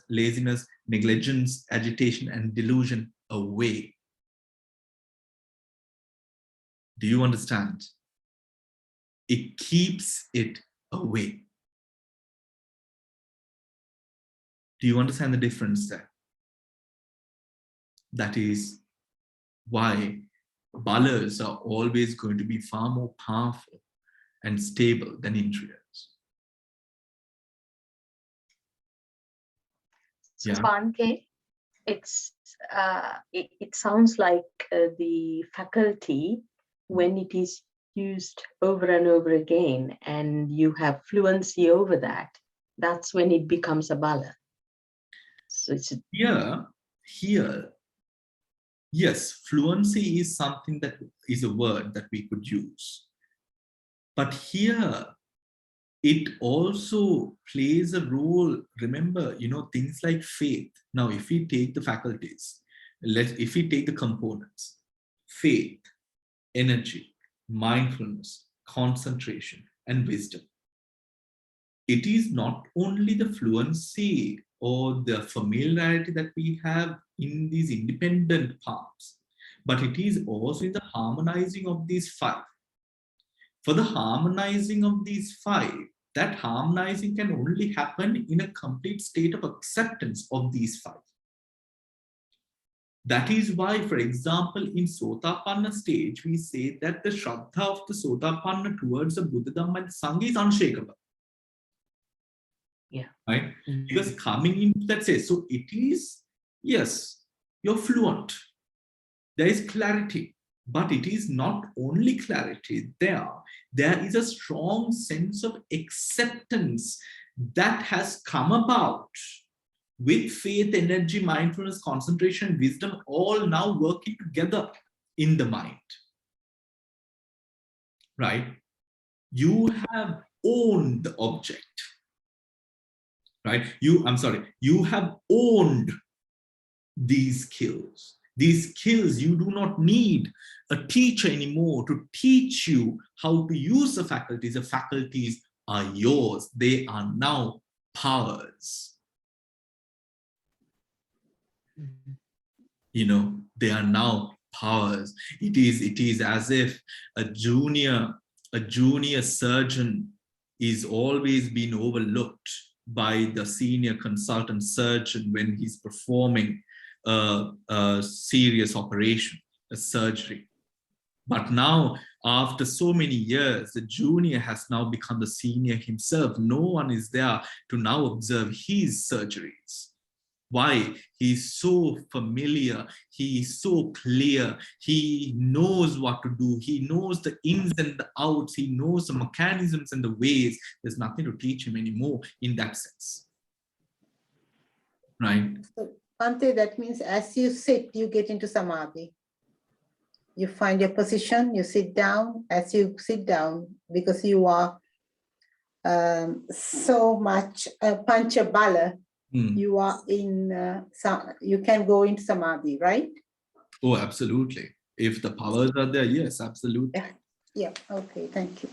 laziness, negligence, agitation, and delusion away. Do you understand? It keeps it away. Do you understand the difference there? That is why balas are always going to be far more powerful and stable than indriyas. So Bhante, it sounds like the faculty, when it is used over and over again and you have fluency over that, that's when it becomes a bala. So it's here, yes, fluency is something that is a word that we could use. But here, it also plays a role. Remember, things like faith. Now, if we take the faculties, if we take the components, faith, energy, mindfulness, concentration, and wisdom, it is not only the fluency or the familiarity that we have in these independent parts, but it is also in the harmonizing of these five. For the harmonizing of these five, that harmonizing can only happen in a complete state of acceptance of these five. That is why, for example, in Sotapanna stage, we say that the Shraddha of the Sotapanna towards the Buddha, Dhamma, and Sangha is unshakable. Yeah. Right? Because coming into that says, so it is, yes, you're fluent. There is clarity, but it is not only clarity there. There is a strong sense of acceptance that has come about with faith, energy, mindfulness, concentration, wisdom, all now working together in the mind. Right? You have owned the object. Right? You have owned these skills. These skills, you do not need a teacher anymore to teach you how to use the faculties. The faculties are yours. They are now powers. They are now powers. It is as if a junior surgeon is always being overlooked by the senior consultant surgeon when he's performing a serious operation, a surgery. But now, after so many years, the junior has now become the senior himself. No one is there to now observe his surgeries. Why? He's so familiar, he is so clear, he knows what to do, he knows the ins and the outs, he knows the mechanisms and the ways. There's nothing to teach him anymore in that sense. Right? So, Bhante, that means as you sit, you get into samadhi. you find your position, you sit down. As you sit down, because you are so much pancha bala, you are in, you can go into samadhi, right? Oh, absolutely. If the powers are there, yes, absolutely. Yeah, okay, thank you.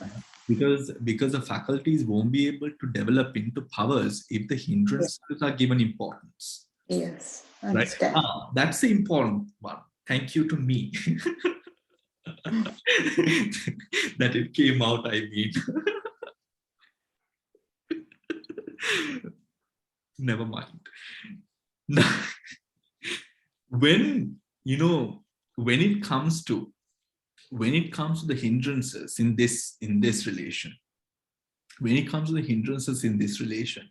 Because the faculties won't be able to develop into powers if the hindrances are given importance. Yes, Right? understand. That's the important one. Thank you to me. That it came out, I mean. Never mind. When, when it comes to the hindrances in this relation, when it comes to the hindrances in this relation,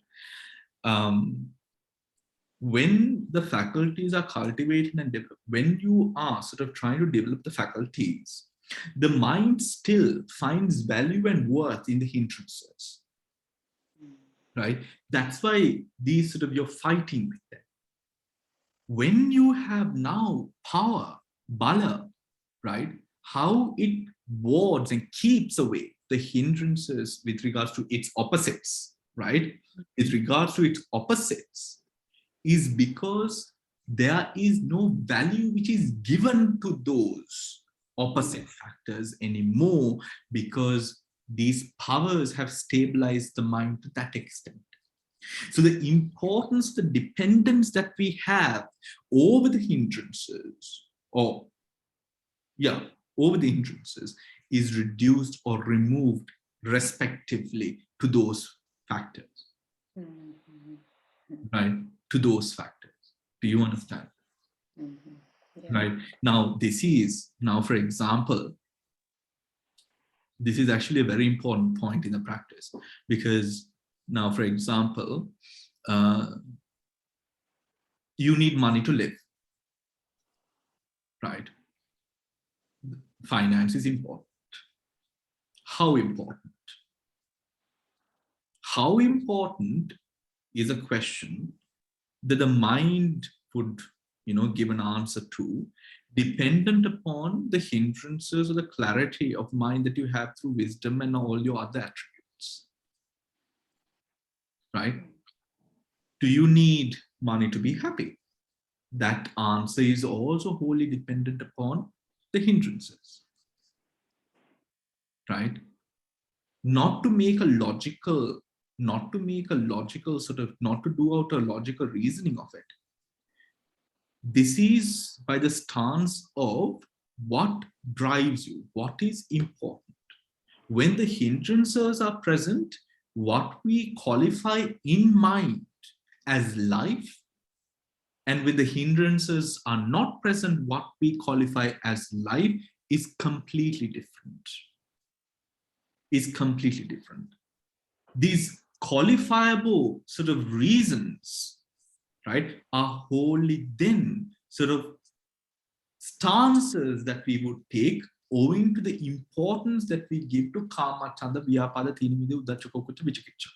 when the faculties are cultivated and developed, when you are sort of trying to develop the faculties, the mind still finds value and worth in the hindrances, right? That's why these sort of, you're fighting with them. When you have now power, bala, right? How it wards and keeps away the hindrances with regards to its opposites, right? With regards to its opposites, is because there is no value which is given to those opposite factors anymore, because these powers have stabilized the mind to that extent. So the importance, the dependence that we have over the hindrances, over the hindrances, is reduced or removed respectively to those factors, right? To those factors. Do you understand? Yeah. Right. Now, for example, this is actually a very important point in the practice, because now, for example, you need money to live, right? Finance is important. How important? How important is a question that the mind would, give an answer to, dependent upon the hindrances or the clarity of mind that you have through wisdom and all your other attributes, right? Do you need money to be happy? That answer is also wholly dependent upon the hindrances, right? Not to do out a logical reasoning of it. This is by the stance of what drives you, what is important. When the hindrances are present, what we qualify in mind as life, and when the hindrances are not present, what we qualify as life is completely different. These qualifiable sort of reasons, right, are wholly then sort of stances that we would take owing to the importance that we give to kama, chanda, vyapada, tinimide, uddhacca, kukucca, vicikicca.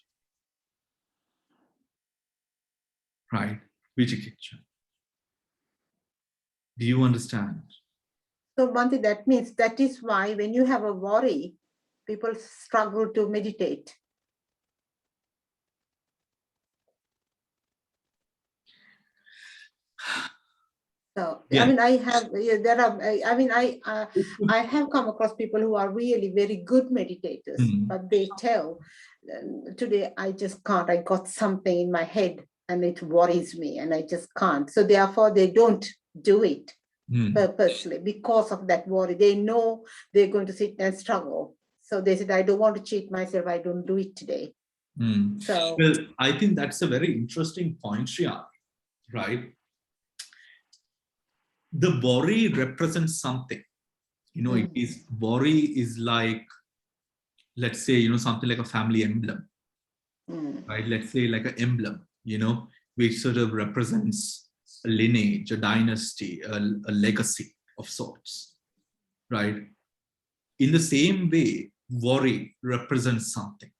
Right, vicikicca. Do you understand? So Bhante, that means that is why when you have a worry, people struggle to meditate. So Yeah. I mean, I have come across people who are really very good meditators, but they tell, today I just can't. I got something in my head and it worries me, and I just can't. So therefore, they don't do it purposely because of that worry. They know they're going to sit and struggle. So they said, I don't want to cheat myself. I don't do it today. So, well, I think that's a very interesting point, Shriya, right? The worry represents something. Worry is like, let's say, something like a family emblem, right? Let's say like an emblem, which sort of represents a lineage, a dynasty, a legacy of sorts, right? In the same way, worry represents something.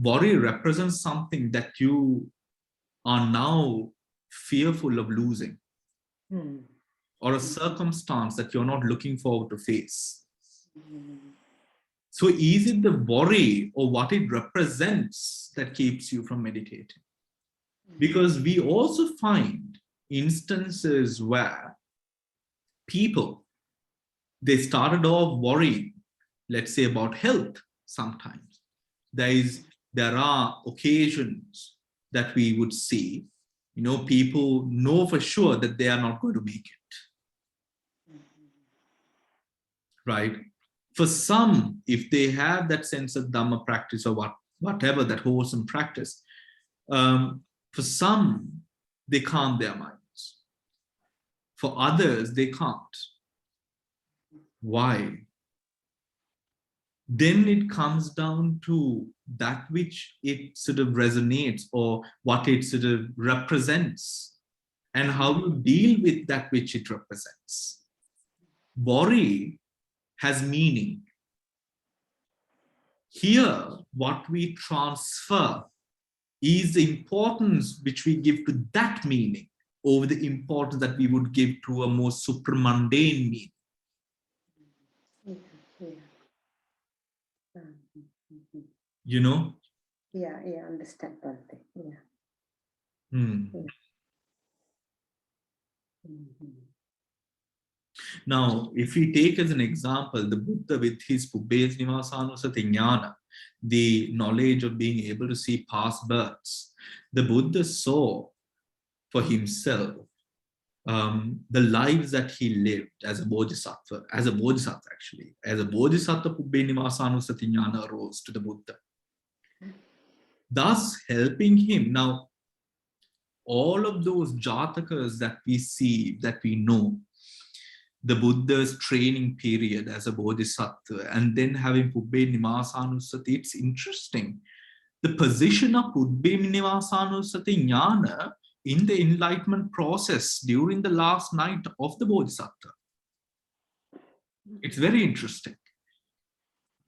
Worry represents something that you are now fearful of losing. or a circumstance that you're not looking forward to face. So is it the worry or what it represents that keeps you from meditating? Because we also find instances where people, they started off worrying, let's say about health sometimes. There are occasions that we would see, people know for sure that they are not going to make it. Right? For some, if they have that sense of Dhamma practice or whatever, that wholesome practice, for some, they calm their minds. For others, they can't. Why? Then it comes down to that which it sort of resonates or what it sort of represents and how you deal with that which it represents. Worry has meaning. Here, what we transfer is the importance which we give to that meaning over the importance that we would give to a more supramundane meaning. Yeah, understand, Bhante. Yeah. Now, if we take as an example the Buddha with his Pubbes Nivasanusati Jnana, the knowledge of being able to see past births, the Buddha saw for himself the lives that he lived as a bodhisattva actually. As a bodhisattva, Pubbes Nivasanusati Jnana arose to the Buddha, thus helping him. Now, all of those jatakas that we see, that we know, the Buddha's training period as a bodhisattva, and then having Pubbes Nivasanusati, it's interesting. The position of Pubbes Nivasanusati Jnana in the enlightenment process during the last night of the bodhisattva. It's very interesting.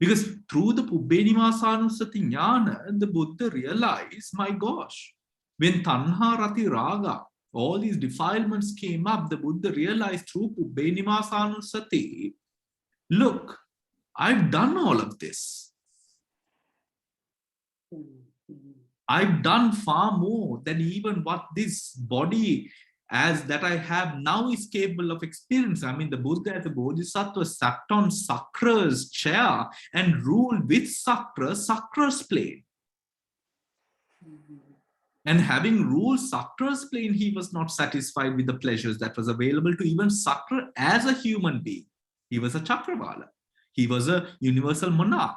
Because through the Pubbes Nivasanusati Jnana, the Buddha realized, my gosh, when Tanha Rati Raga, all these defilements came up, the Buddha realized through Pubbes Nivasanusati, look, I've done all of this. I've done far more than even what this body as that I have now is capable of experience. I mean, the Buddha as a bodhisattva sat on Sakra's chair and ruled with Sakra's plane. And having ruled Sakra's plane, he was not satisfied with the pleasures that was available to even Sakra as a human being. He was a Chakravala. He was a universal monarch.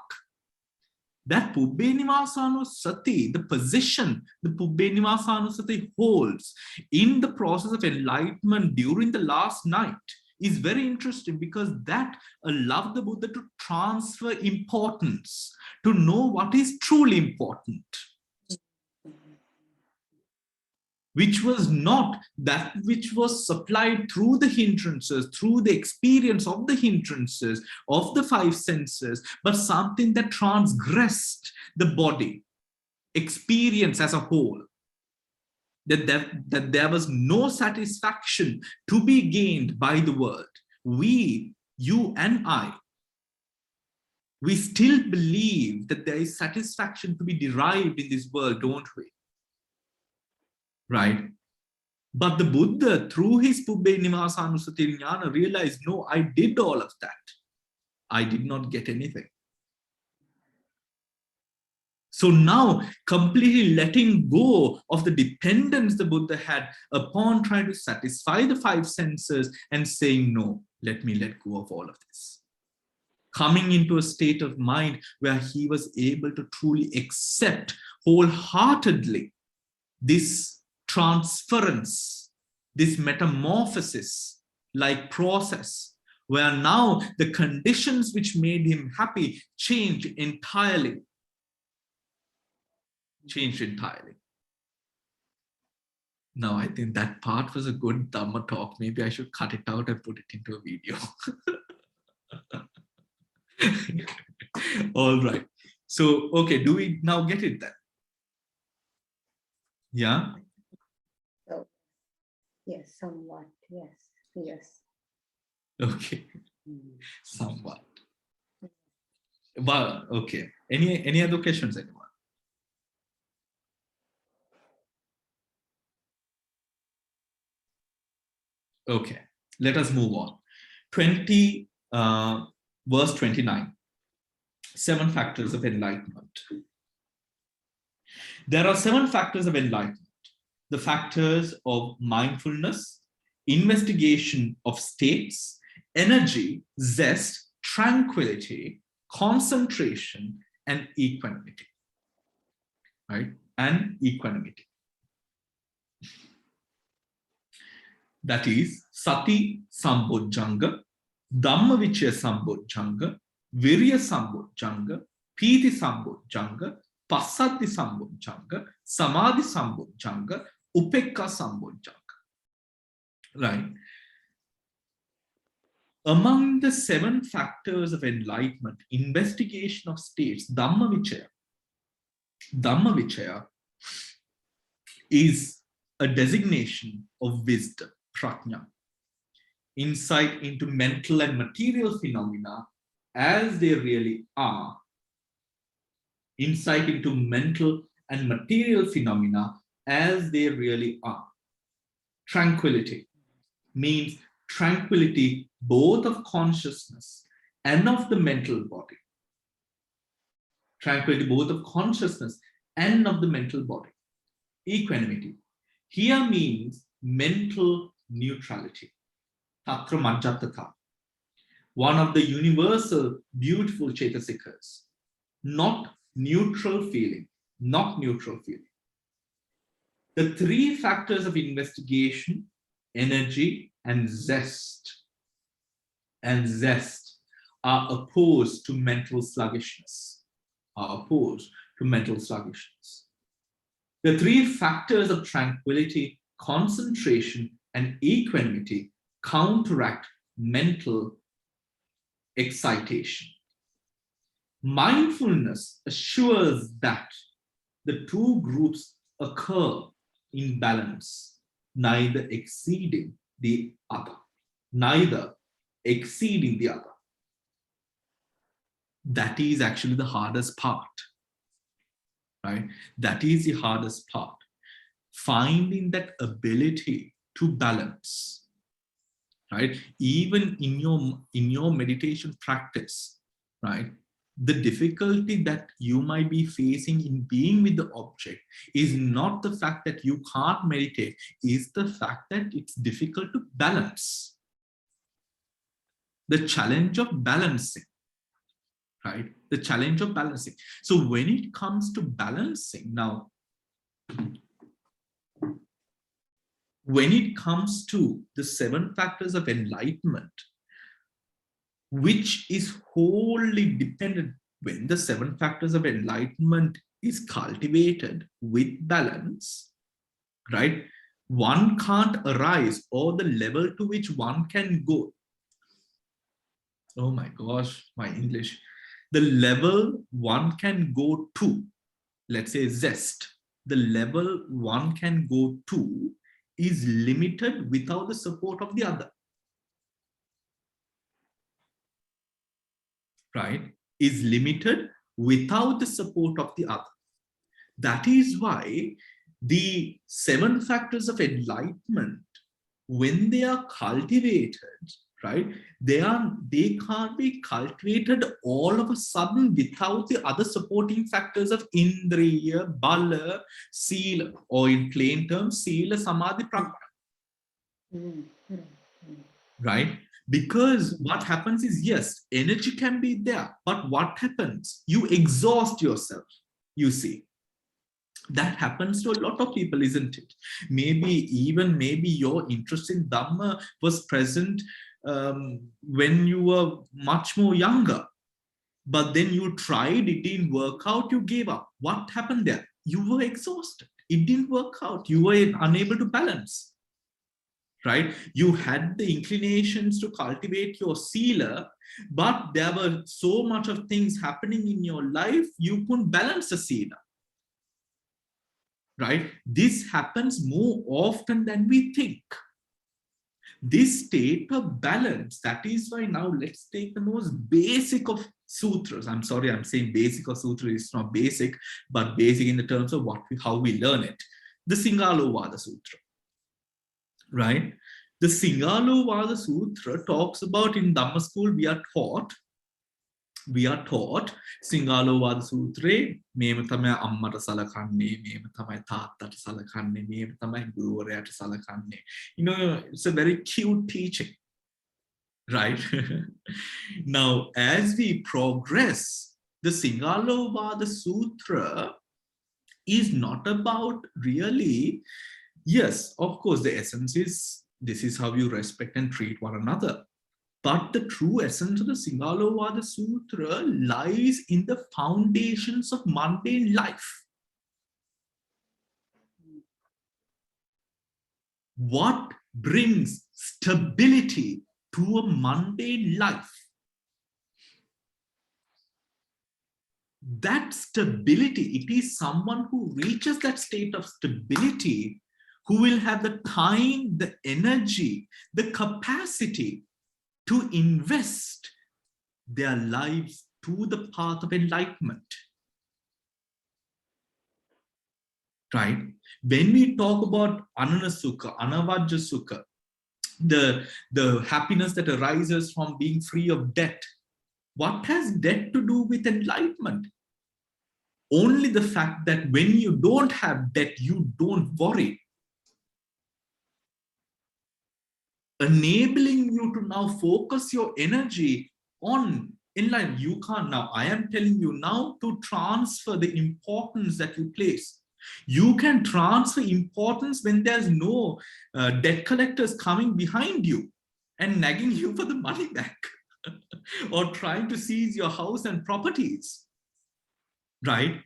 That Pubbes Nivasanusati, the position the Pubbes Nivasanusati holds in the process of enlightenment during the last night is very interesting, because that allowed the Buddha to transfer importance, to know what is truly important, which was not that which was supplied through the hindrances, through the experience of the hindrances of the five senses, but something that transgressed the body, experience as a whole. That there was no satisfaction to be gained by the world. We, you and I, we still believe that there is satisfaction to be derived in this world, don't we? Right? But the Buddha, through his Pubbes Nivasanusati Jnana, realized, no, I did all of that. I did not get anything. So now, completely letting go of the dependence the Buddha had upon trying to satisfy the five senses and saying, no, let me let go of all of this. Coming into a state of mind where he was able to truly accept wholeheartedly this transference, this metamorphosis like process, where now the conditions which made him happy changed entirely. Now, I think that part was a good Dhamma talk. Maybe I should cut it out and put it into a video. All right. So, okay, do we now get it then? Yeah? Yes, somewhat. Yes. Okay, somewhat. Well, okay. Any other questions, anyone? Okay, let us move on. Verse 29. 7 factors of enlightenment. There are 7 factors of enlightenment. The factors of mindfulness, investigation of states, energy, zest, tranquility, concentration, and equanimity. Right? And equanimity. That is Sati Sambojjhanga, Dhammavichaya Sambojjhanga, Virya Sambojjhanga, Piti Sambojjhanga, Passati Sambojjhanga, Samadhi Sambojjhanga, Upekka Sambojjhanga. Right? Among the 7 factors of enlightenment, investigation of states, Dhammavichaya is a designation of wisdom, prajna, insight into mental and material phenomena as they really are. Insight into mental and material phenomena as they really are. Tranquility means tranquility both of consciousness and of the mental body. Tranquility both of consciousness and of the mental body. Equanimity here means mental neutrality. Tatra Majjhataka, one of the universal beautiful Chetasikas, not neutral feeling, not neutral feeling. The 3 factors of investigation, energy, and zest are opposed to mental sluggishness, The 3 factors of tranquility, concentration, and equanimity counteract mental excitation. Mindfulness assures that the 2 groups occur in balance, neither exceeding the other. That is actually the hardest part, right? That is the hardest part. Finding that ability to balance, right? Even in your meditation practice, right? The difficulty that you might be facing in being with the object is not the fact that you can't meditate, is the fact that it's difficult to balance. The challenge of balancing, right? The challenge of balancing. So when it comes to balancing, now, when it comes to the 7 factors of enlightenment, which is wholly dependent, when the 7 factors of enlightenment is cultivated with balance, right? One can't arise, or the level to which one can go. Oh my gosh, my English. The level one can go to, let's say zest, the level one can go to is limited without the support of the other. Right? Is limited without the support of the other. That is why the 7 factors of enlightenment, when they are cultivated, right, they can't be cultivated all of a sudden without the other supporting factors of indriya, bala, sila, or in plain terms, sila, samadhi, prajna. Right? Because what happens is, yes, energy can be there, but what happens? You exhaust yourself, you see. That happens to a lot of people, isn't it? Maybe your interest in Dhamma was present when you were much more younger, but then you tried, it didn't work out, you gave up. What happened there? You were exhausted. It didn't work out. You were unable to balance. Right? You had the inclinations to cultivate your sila, but there were so much of things happening in your life, you couldn't balance the sila. Right? This happens more often than we think. This state of balance, that is why now let's take the most basic of sutras. I'm sorry, I'm saying basic of sutra is not basic, but basic in the terms of how we learn it. The Singalovada Sutra, right? The Singalovada Sutra talks about, in Dhamma school, we are taught Singalovada Sutra, mema thamai ammata salakanne, mema thamai taattata salakanne, mema thamai guruvarayata salakanne. You know, it's a very cute teaching, right? Now, as we progress, the Singalovada Sutra is not about really, yes, of course, the essence is, this is how you respect and treat one another. But the true essence of the Singalovada Sutra lies in the foundations of mundane life. What brings stability to a mundane life? That stability, it is someone who reaches that state of stability who will have the time, the energy, the capacity to invest their lives to the path of enlightenment. Right? When we talk about ananasukha, anavajja sukha, the happiness that arises from being free of debt, what has debt to do with enlightenment? Only the fact that when you don't have debt, you don't worry. Enabling you to now focus your energy on enlightenment. You can't now, I am telling you now to transfer the importance that you place. You can transfer importance when there's no debt collectors coming behind you and nagging you for the money back or trying to seize your house and properties, right?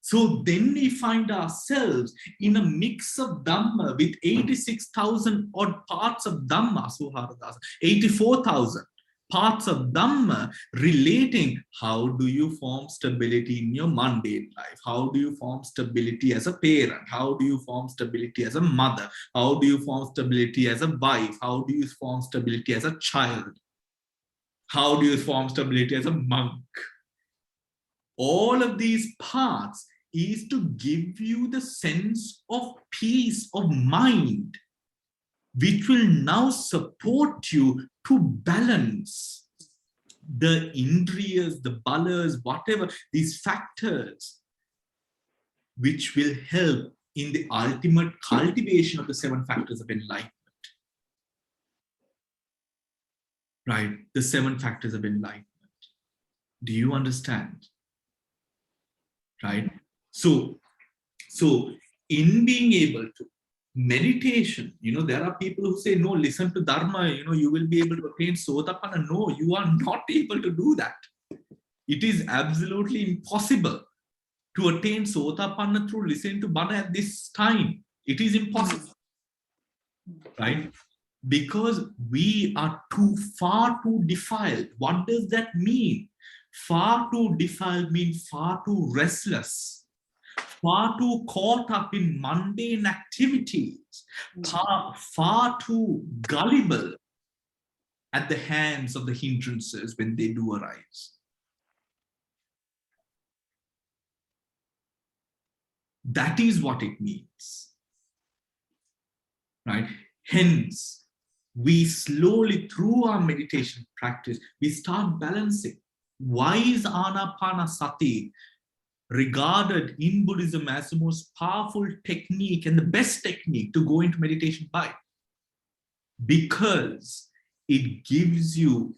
So then we find ourselves in a mix of Dhamma with 86,000 odd parts of Dhamma, 84,000 parts of Dhamma relating how do you form stability in your mundane life? How do you form stability as a parent? How do you form stability as a mother? How do you form stability as a wife? How do you form stability as a child? How do you form stability as a monk? All of these parts is to give you the sense of peace of mind, which will now support you to balance the indriyas, the balas, whatever, these factors, which will help in the ultimate cultivation of the 7 factors of enlightenment. Right? The 7 factors of enlightenment. Do you understand? Right? So in being able to meditation, you know, there are people who say, no, listen to Dharma, you know, you will be able to attain Sotapanna. No, you are not able to do that. It is absolutely impossible to attain Sotapanna through listening to Bana at this time. It is impossible, right? Because we are far too defiled. What does that mean? Far too defiled means far too restless, far too caught up in mundane activities, far too gullible at the hands of the hindrances when they do arise. That is what it means, right? Hence, we slowly, through our meditation practice, we start balancing. Why is Anapanasati regarded in Buddhism as the most powerful technique and the best technique to go into meditation by? Because it gives you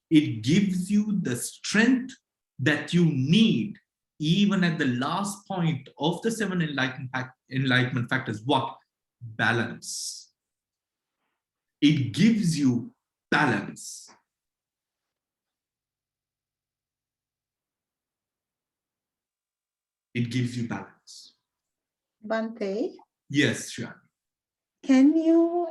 the strength that you need even at the last point of the 7 enlightenment factors. What? Balance. It gives you balance. It gives you balance. Bhante? Yes, Shani. Can you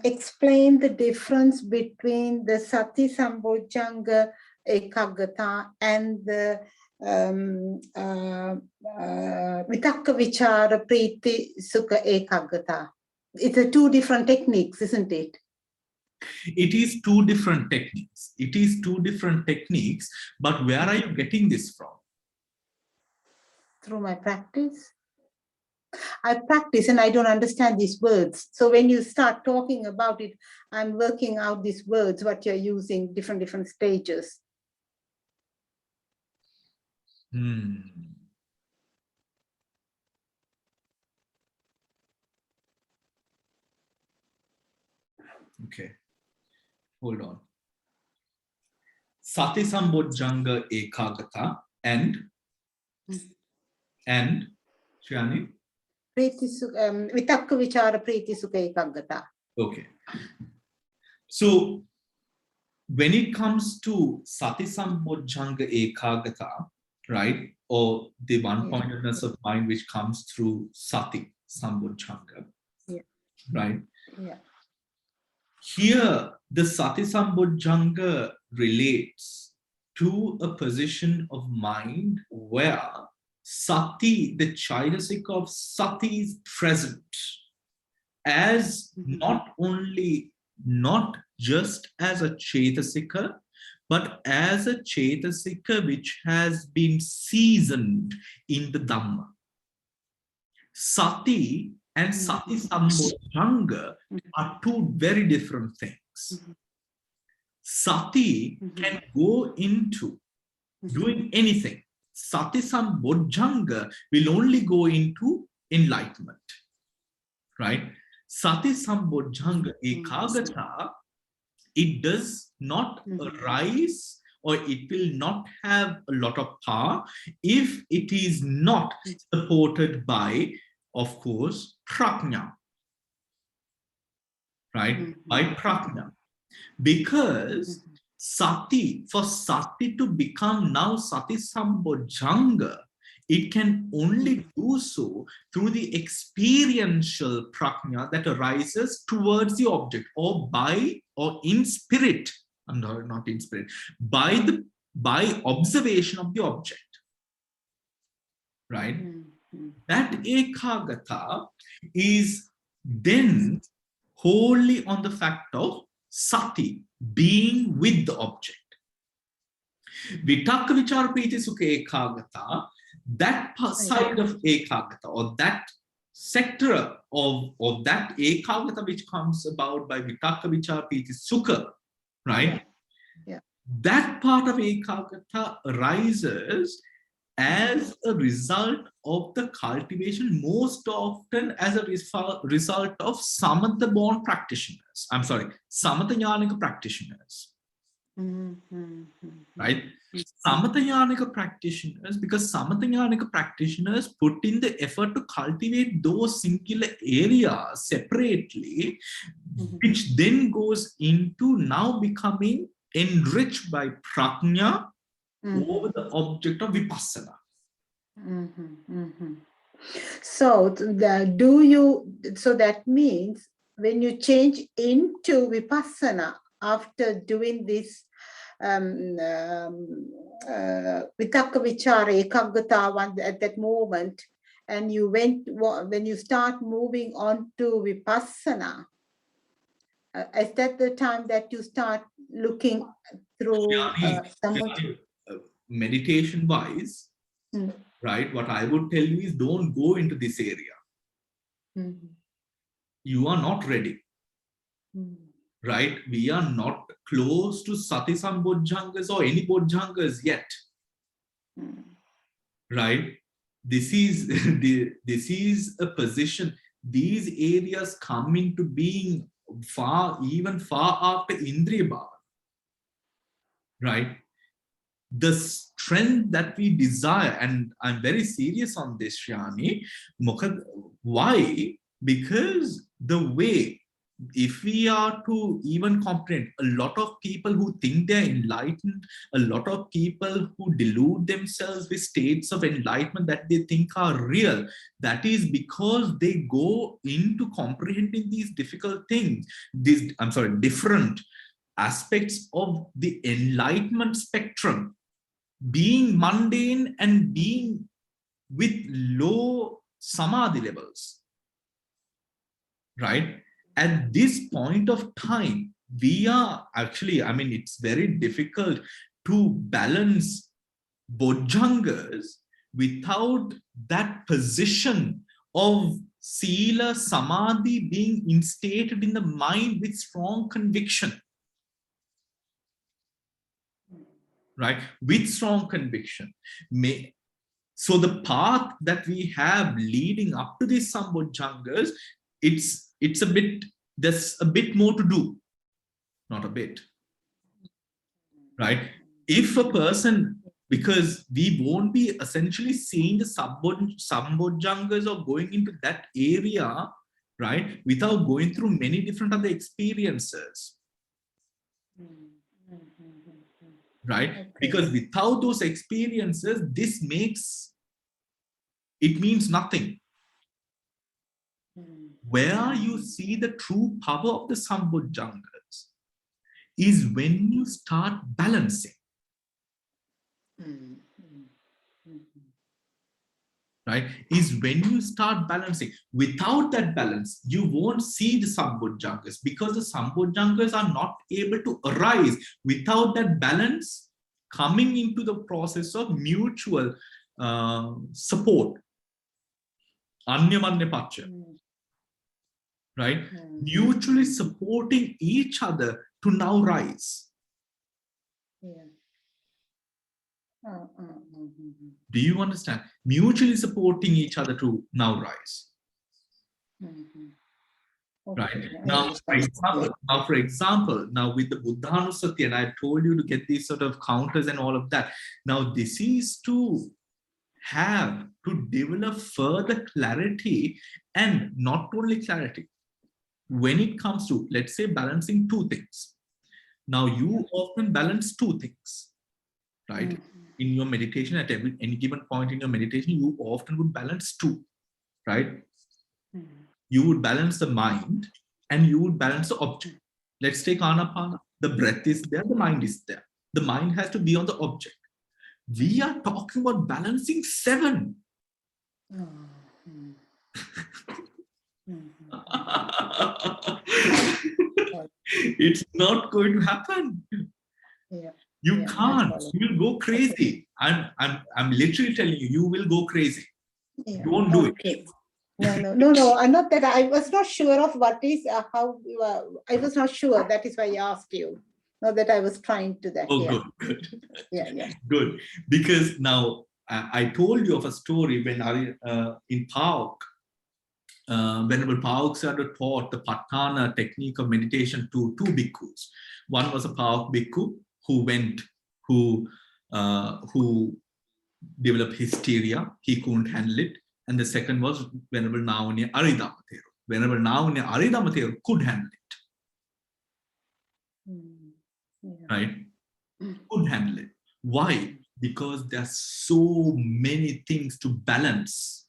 explain the difference between the Sati Sambojjhanga Ekaggata and the Vitakka Vichara Priti Sukha Ekaggata? it's a two different techniques, isn't it? It is two different techniques. It is two different techniques, but where are you getting this from? Through my practice. I practice and I don't understand these words. So when you start talking about it, I'm working out these words, what you're using, different stages. Okay, hold on. Sati Sambodjanga Ekagata and Shriani? Vitakka Vichara Priti Sukha Ekaggata. Okay. So when it comes to Sati Sambodjanga Ekagata, right, or the one-pointedness of mind which comes through Sati Sambodjanga, right? Yeah. Here, the Sati Sambodjanga relates to a position of mind where Sati, the Chaitasika of Sati, is present as not just as a Chaitasika, but as a Chaitasika which has been seasoned in the Dhamma. Sati and Sati Sambodjanga are two very different things. Sati can go into doing anything. Sati Sambodjanga will only go into enlightenment, right? Sati Sambodjanga Ekagata, it does not arise or it will not have a lot of power if it is not supported by, of course, prajna, right? By prajna. Because Sati, for Sati to become now Sati Sambodjanga, it can only do so through the experiential prajna that arises towards the object or in spirit, not in spirit, by observation of the object, right? That ekagata is then wholly on the fact of Sati, being with the object. Vitakka Vichara Priti Sukha Ekagata, that side of ekagata or that sector of that ekagata which comes about by Vitakka Vichara Priti Sukha, right? Yeah. That part of ekagata arises as a result of the cultivation, most often as a result of samatha-born practitioners. I'm sorry, samatha-jnanika practitioners. Right? Samatha-jnanika practitioners, because samatha-jnanika practitioners put in the effort to cultivate those singular areas separately, which then goes into now becoming enriched by prajna over the object of vipassana. So that means when you change into vipassana after doing this vitakka vichara ekaggata at that moment, and when you start moving on to vipassana, is that the time that you start looking through meditation wise, right? What I would tell you is don't go into this area. You are not ready. Right? We are not close to Sati Sambodjangas or any Bodjangas yet. Right? This is a position. These areas come into being even far after Indriya Bhava. Right? The strength that we desire, and I'm very serious on this, Shriani. Why? Because the way, if we are to even comprehend, a lot of people who think they're enlightened, a lot of people who delude themselves with states of enlightenment that they think are real, that is because they go into comprehending these difficult things, different aspects of the enlightenment spectrum, being mundane and being with low samadhi levels. right? At this point of time, we are actually, I mean, it's very difficult to balance bojjhangas without that position of sila samadhi being instated in the mind with strong conviction, right? With strong conviction. So the path that we have leading up to these sambojjhangas, it's a bit, there's a bit more to do, not a bit, right? If a person, because we won't be essentially seeing the sambojjhangas or going into that area, right, without going through many different other experiences, right? Because without those experiences, this makes, it means nothing. Where you see the true power of the sambojjhangas is when you start balancing. Right? Is when you start balancing. Without that balance, you won't see the sambojjhangas, because the sambojjhangas are not able to arise without that balance coming into the process of mutual support. Anyamanya-pacha. Right? Mutually supporting each other to now rise. Do you understand? Mutually supporting each other to now rise. Right? Now, for example, now with the Buddhanusati, and I told you to get these sort of counters and all of that. Now, this is to have to develop further clarity, and not only clarity. When it comes to, let's say, balancing two things. Now, you often balance two things, right? In your meditation, at any given point in your meditation, you often would balance two, right? You would balance the mind and you would balance the object. Let's take Anapana. The breath is there, the mind is there. The mind has to be on the object. We are talking about balancing 7. It's not going to happen. You can't. You will go crazy. I'm literally telling you, you will go crazy. Don't do it. No. Not that I was not sure of what is how. I was not sure. That is why I asked you. Not that I was trying to that. Oh, good. Yeah. Good. Because now I told you of a story when in PAOK, Venerable PAOK Sayadaw taught the Patthana technique of meditation to 2 bhikkhus. One was a PAOK bhikkhu who developed hysteria. He couldn't handle it. And the second was Venerable Naunaya Abhidhamma Chapter. Venerable Naunaya Abhidhamma Chapter could handle it. Right? Could handle it. Why? Because there are so many things to balance.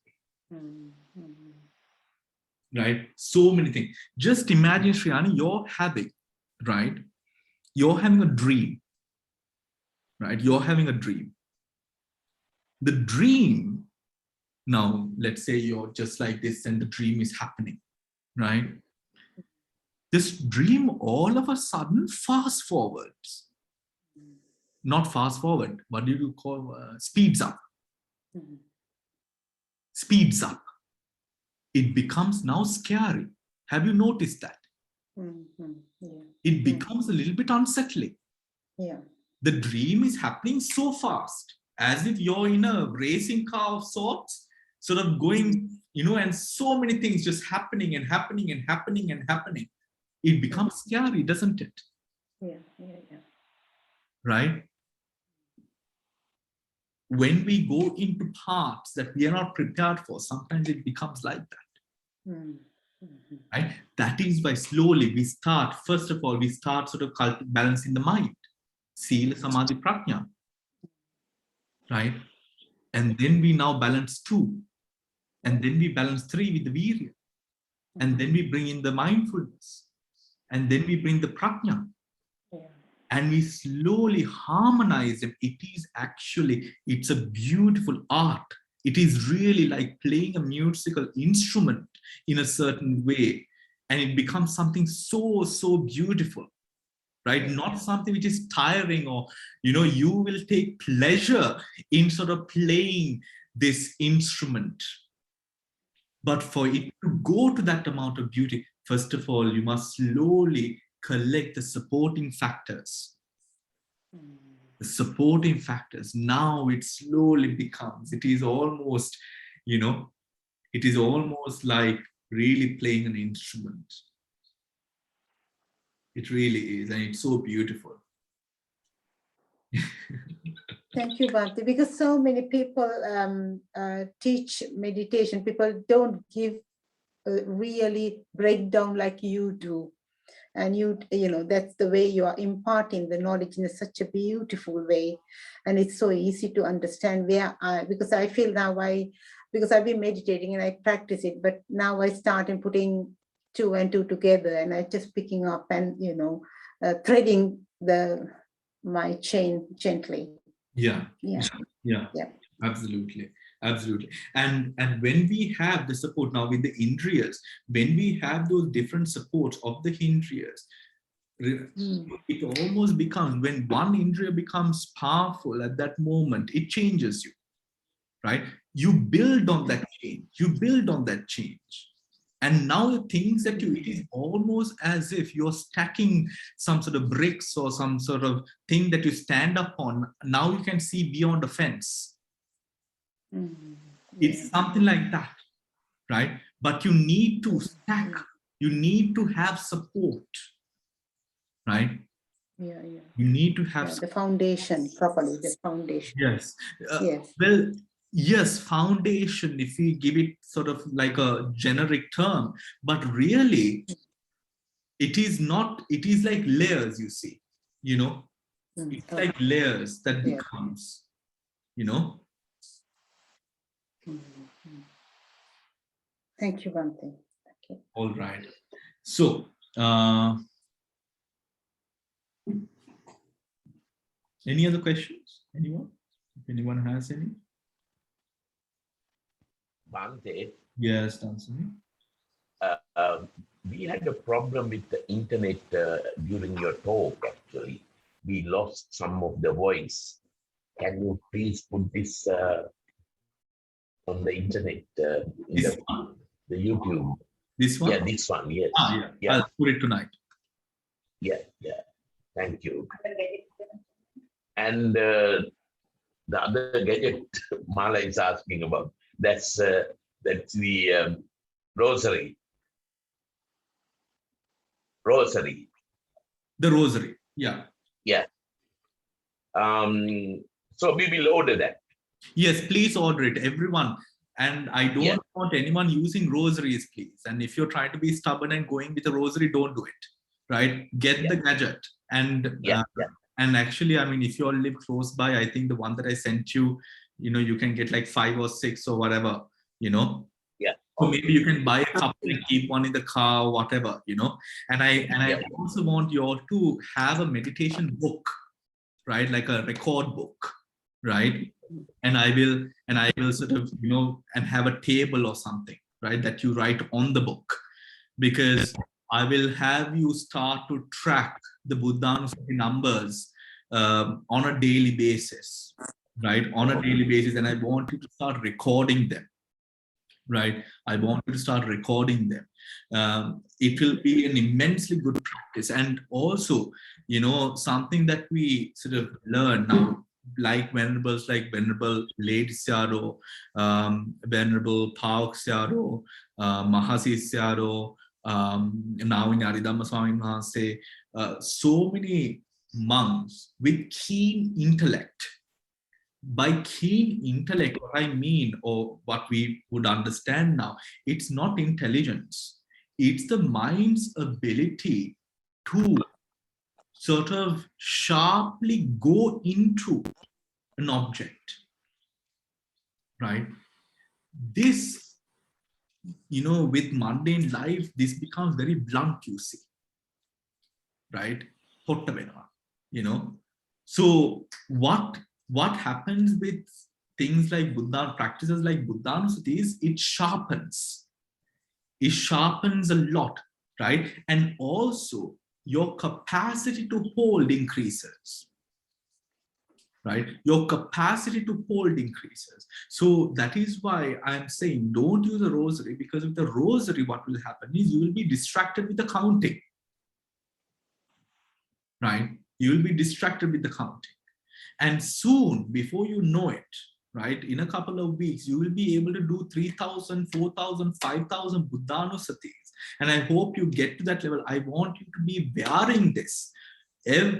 Right? So many things. Just imagine, Shriyani, you're having a dream. Right? You're having a dream. The dream, now let's say you're just like this and the dream is happening. Right? This dream all of a sudden fast forwards. Not fast forward. What do you call speeds up? Speeds up. It becomes now scary. Have you noticed that? It becomes a little bit unsettling. The dream is happening so fast, as if you're in a racing car of sorts, sort of going, and so many things just happening and happening and happening and happening. It becomes scary, doesn't it? Right? When we go into paths that we are not prepared for, sometimes it becomes like that. Right? That is why slowly we start, first of all, we start sort of balancing the mind. Sila, Samadhi, Prajna. Right? And then we now balance 2. And then we balance 3 with the Virya. And then we bring in the mindfulness. And then we bring the Prajna. And we slowly harmonize them. It's a beautiful art. It is really like playing a musical instrument in a certain way. and it becomes something so, so beautiful, right? Not something which is tiring, or, you will take pleasure in sort of playing this instrument. But for it to go to that amount of beauty, first of all, you must slowly collect the supporting factors. The supporting factors. Now it slowly becomes, it is almost, it is almost like really playing an instrument. It really is, and it's so beautiful. Thank you, Bhante. Because so many people teach meditation, people don't give really breakdown like you do. And that's the way you are imparting the knowledge in such a beautiful way. And it's so easy to understand because I feel now because I've been meditating and I practice it, but now I start putting 2 and 2 together, and I just picking up and, threading my chain gently. Yeah. Absolutely. And when we have the support now with the indriyas, when we have those different supports of the indriyas, it almost becomes, when one indriya becomes powerful at that moment, it changes you, right? You build on that change. And now the things that it is almost as if you're stacking some sort of bricks or some sort of thing that you stand up on. Now you can see beyond the fence. It's something like that, right? But you need to stack, you need to have support, right? You need to have the foundation properly, the foundation. Yes. Yes. Well, yes, foundation, if we give it sort of like a generic term, but really it is not, it is like layers, you see, it's like layers that becomes, Thank you, Bhante. Okay. All right. So, any other questions? Anyone? If anyone has any? Bhante, Yes, Dansani. We had a problem with the internet during your talk, actually. We lost some of the voice. Can you please put this on the internet, This one? the YouTube? This one? Yeah, this one, yes. Yeah. I'll put it tonight. Yeah. Thank you. And the other gadget Mala is asking about, that's the rosary. The rosary, yeah. So we will order that. Yes, please order it, everyone. And I don't want anyone using rosaries, please. And if you're trying to be stubborn and going with a rosary, don't do it, right? Get the gadget. And and actually, I mean, if you all live close by, I think the one that I sent you, you can get like 5 or 6 or whatever, So maybe you can buy a couple and keep one in the car, or whatever, And I also want you all to have a meditation book, right? Like a record book, right? And I will sort of, and have a table or something, right? That you write on the book, because I will have you start to track the Buddhanusati numbers on a daily basis, right? On a daily basis. And I want you to start recording them. Right, I want you to start recording them. It will be an immensely good practice, and also, something that we sort of learn now, like venerables, like Venerable Lady Syaro, Venerable Pauk Syaro, Mahasi Syaro, now in Abhidhamma Swami, so many monks with keen intellect. By keen intellect, what I mean, or what we would understand now, it's not intelligence. It's the mind's ability to sort of sharply go into an object, right? This, with mundane life, this becomes very blunt, you see, right? So what happens with things like Buddha, practices like Buddhanusati, is it sharpens a lot, right? And also your capacity to hold increases, right? Your capacity to hold increases. So that is why I'm saying don't use a rosary, because with the rosary, what will happen is you will be distracted with the counting, right? You will be distracted with the counting. And soon, before you know it, right, in a couple of weeks, you will be able to do 3,000, 4,000, 5,000 Buddhanusatis. And I hope you get to that level. I want you to be wearing this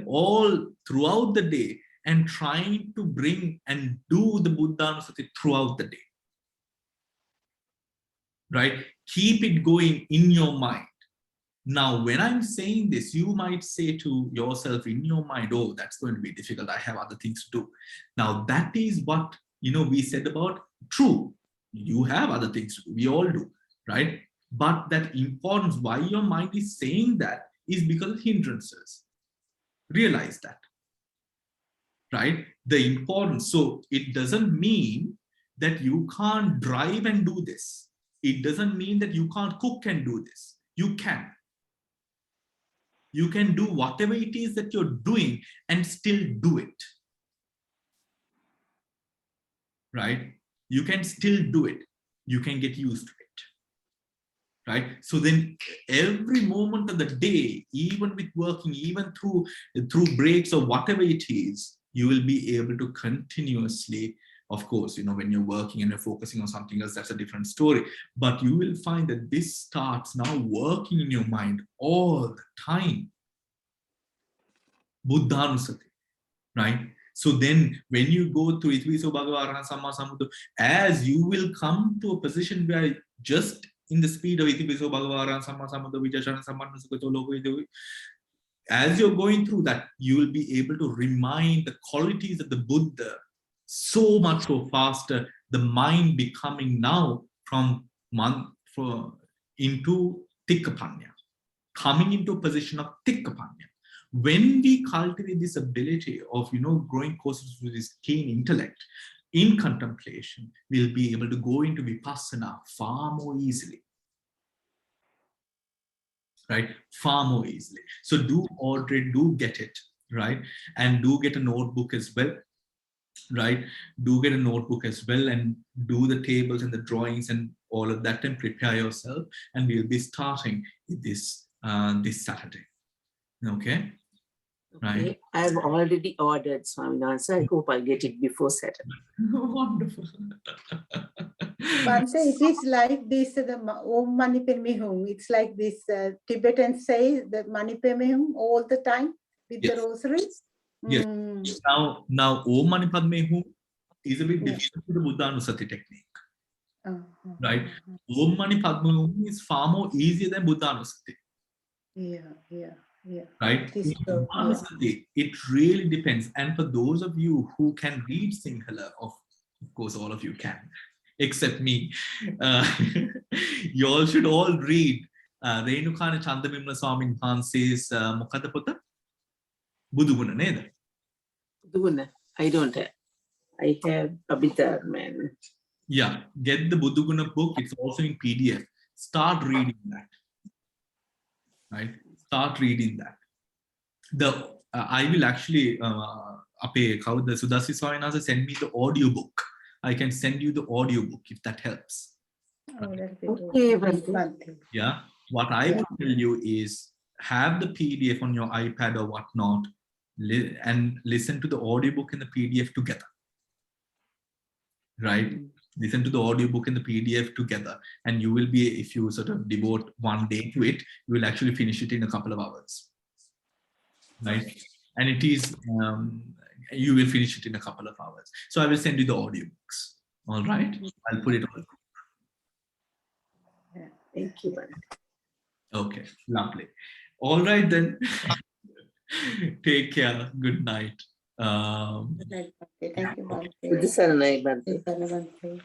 all throughout the day and trying to bring and do the Buddhanusati throughout the day, right? Keep it going in your mind. Now, when I'm saying this, you might say to yourself in your mind, oh, that's going to be difficult. I have other things to do. Now, that is what, we said about true. You have other things to do. We all do, right? But that importance, why your mind is saying that is because of hindrances. Realize that, right? The importance. So it doesn't mean that you can't drive and do this. It doesn't mean that you can't cook and do this. You can. You can do whatever it is that you're doing and still do it, right? You can still do it. You can get used to it, right? So then every moment of the day, even with working, even through breaks or whatever it is, you will be able to continuously, of course, when you're working and you're focusing on something else, that's a different story. But you will find that this starts now working in your mind all the time. Buddhanusati, right? So then when you go to Itiviso Bhagava Arahant Samma Sambuddha, as you will come to a position where just in the speed of Itiviso Bhagava Arahant Samma Sambuddha Vijayana Sampanna Sukhato Loka, as you're going through that, you will be able to remind the qualities of the Buddha so much so faster, the mind becoming now into Tikkapanya, coming into a position of Tikkapanya. When we cultivate this ability of, growing courses with this keen intellect in contemplation, we'll be able to go into Vipassana far more easily, right? Far more easily. So do order it, do get it, right? And do get a notebook as well, right? Do get a notebook as well and do the tables and the drawings and all of that and prepare yourself. And we'll be starting this Saturday. Okay? Right. Okay. I've already ordered Swaminathan. I hope I'll get it before Saturday. Wonderful. Bhante, it is like this, the Om Mani Padme Hum. It's like this Tibetan say the Mani Padme Hum all the time with the rosaries. Yes. Now Om Mani Padme Hum is a bit different to the Buddhanusati technique. Right? Om Mani Padme Hum is far more easier than Buddhanusati. Yeah. Right? It really depends. And for those of you who can read Sinhala, of course, all of you can, except me, you all should all read Renukana Chandamimla Swamin Hanse's Mokada Putta? Buduguna Neda. Buduguna. I don't have. I have Abhidhamma. Yeah, get the Buduguna book. It's also in PDF. Start reading that. Right? Start reading that. I will actually the Sudasi Swaminathan send me the audiobook. I can send you the audiobook if that helps. Okay, Bhante. Yeah. What I will tell you is have the PDF on your iPad or whatnot and listen to the audiobook and the PDF together. Right? Listen to the audiobook and the PDF together, and you will be, if you sort of devote one day to it, you will actually finish it in a couple of hours, right? And it is, you will finish it in a couple of hours. So I will send you the audiobooks. All right, I'll put it on. Thank you, Bhante. Okay, lovely. All right then. Take care. Good night. Thank you, Bhante. Good Saranai, Bhante. Good Saranai, Bhante.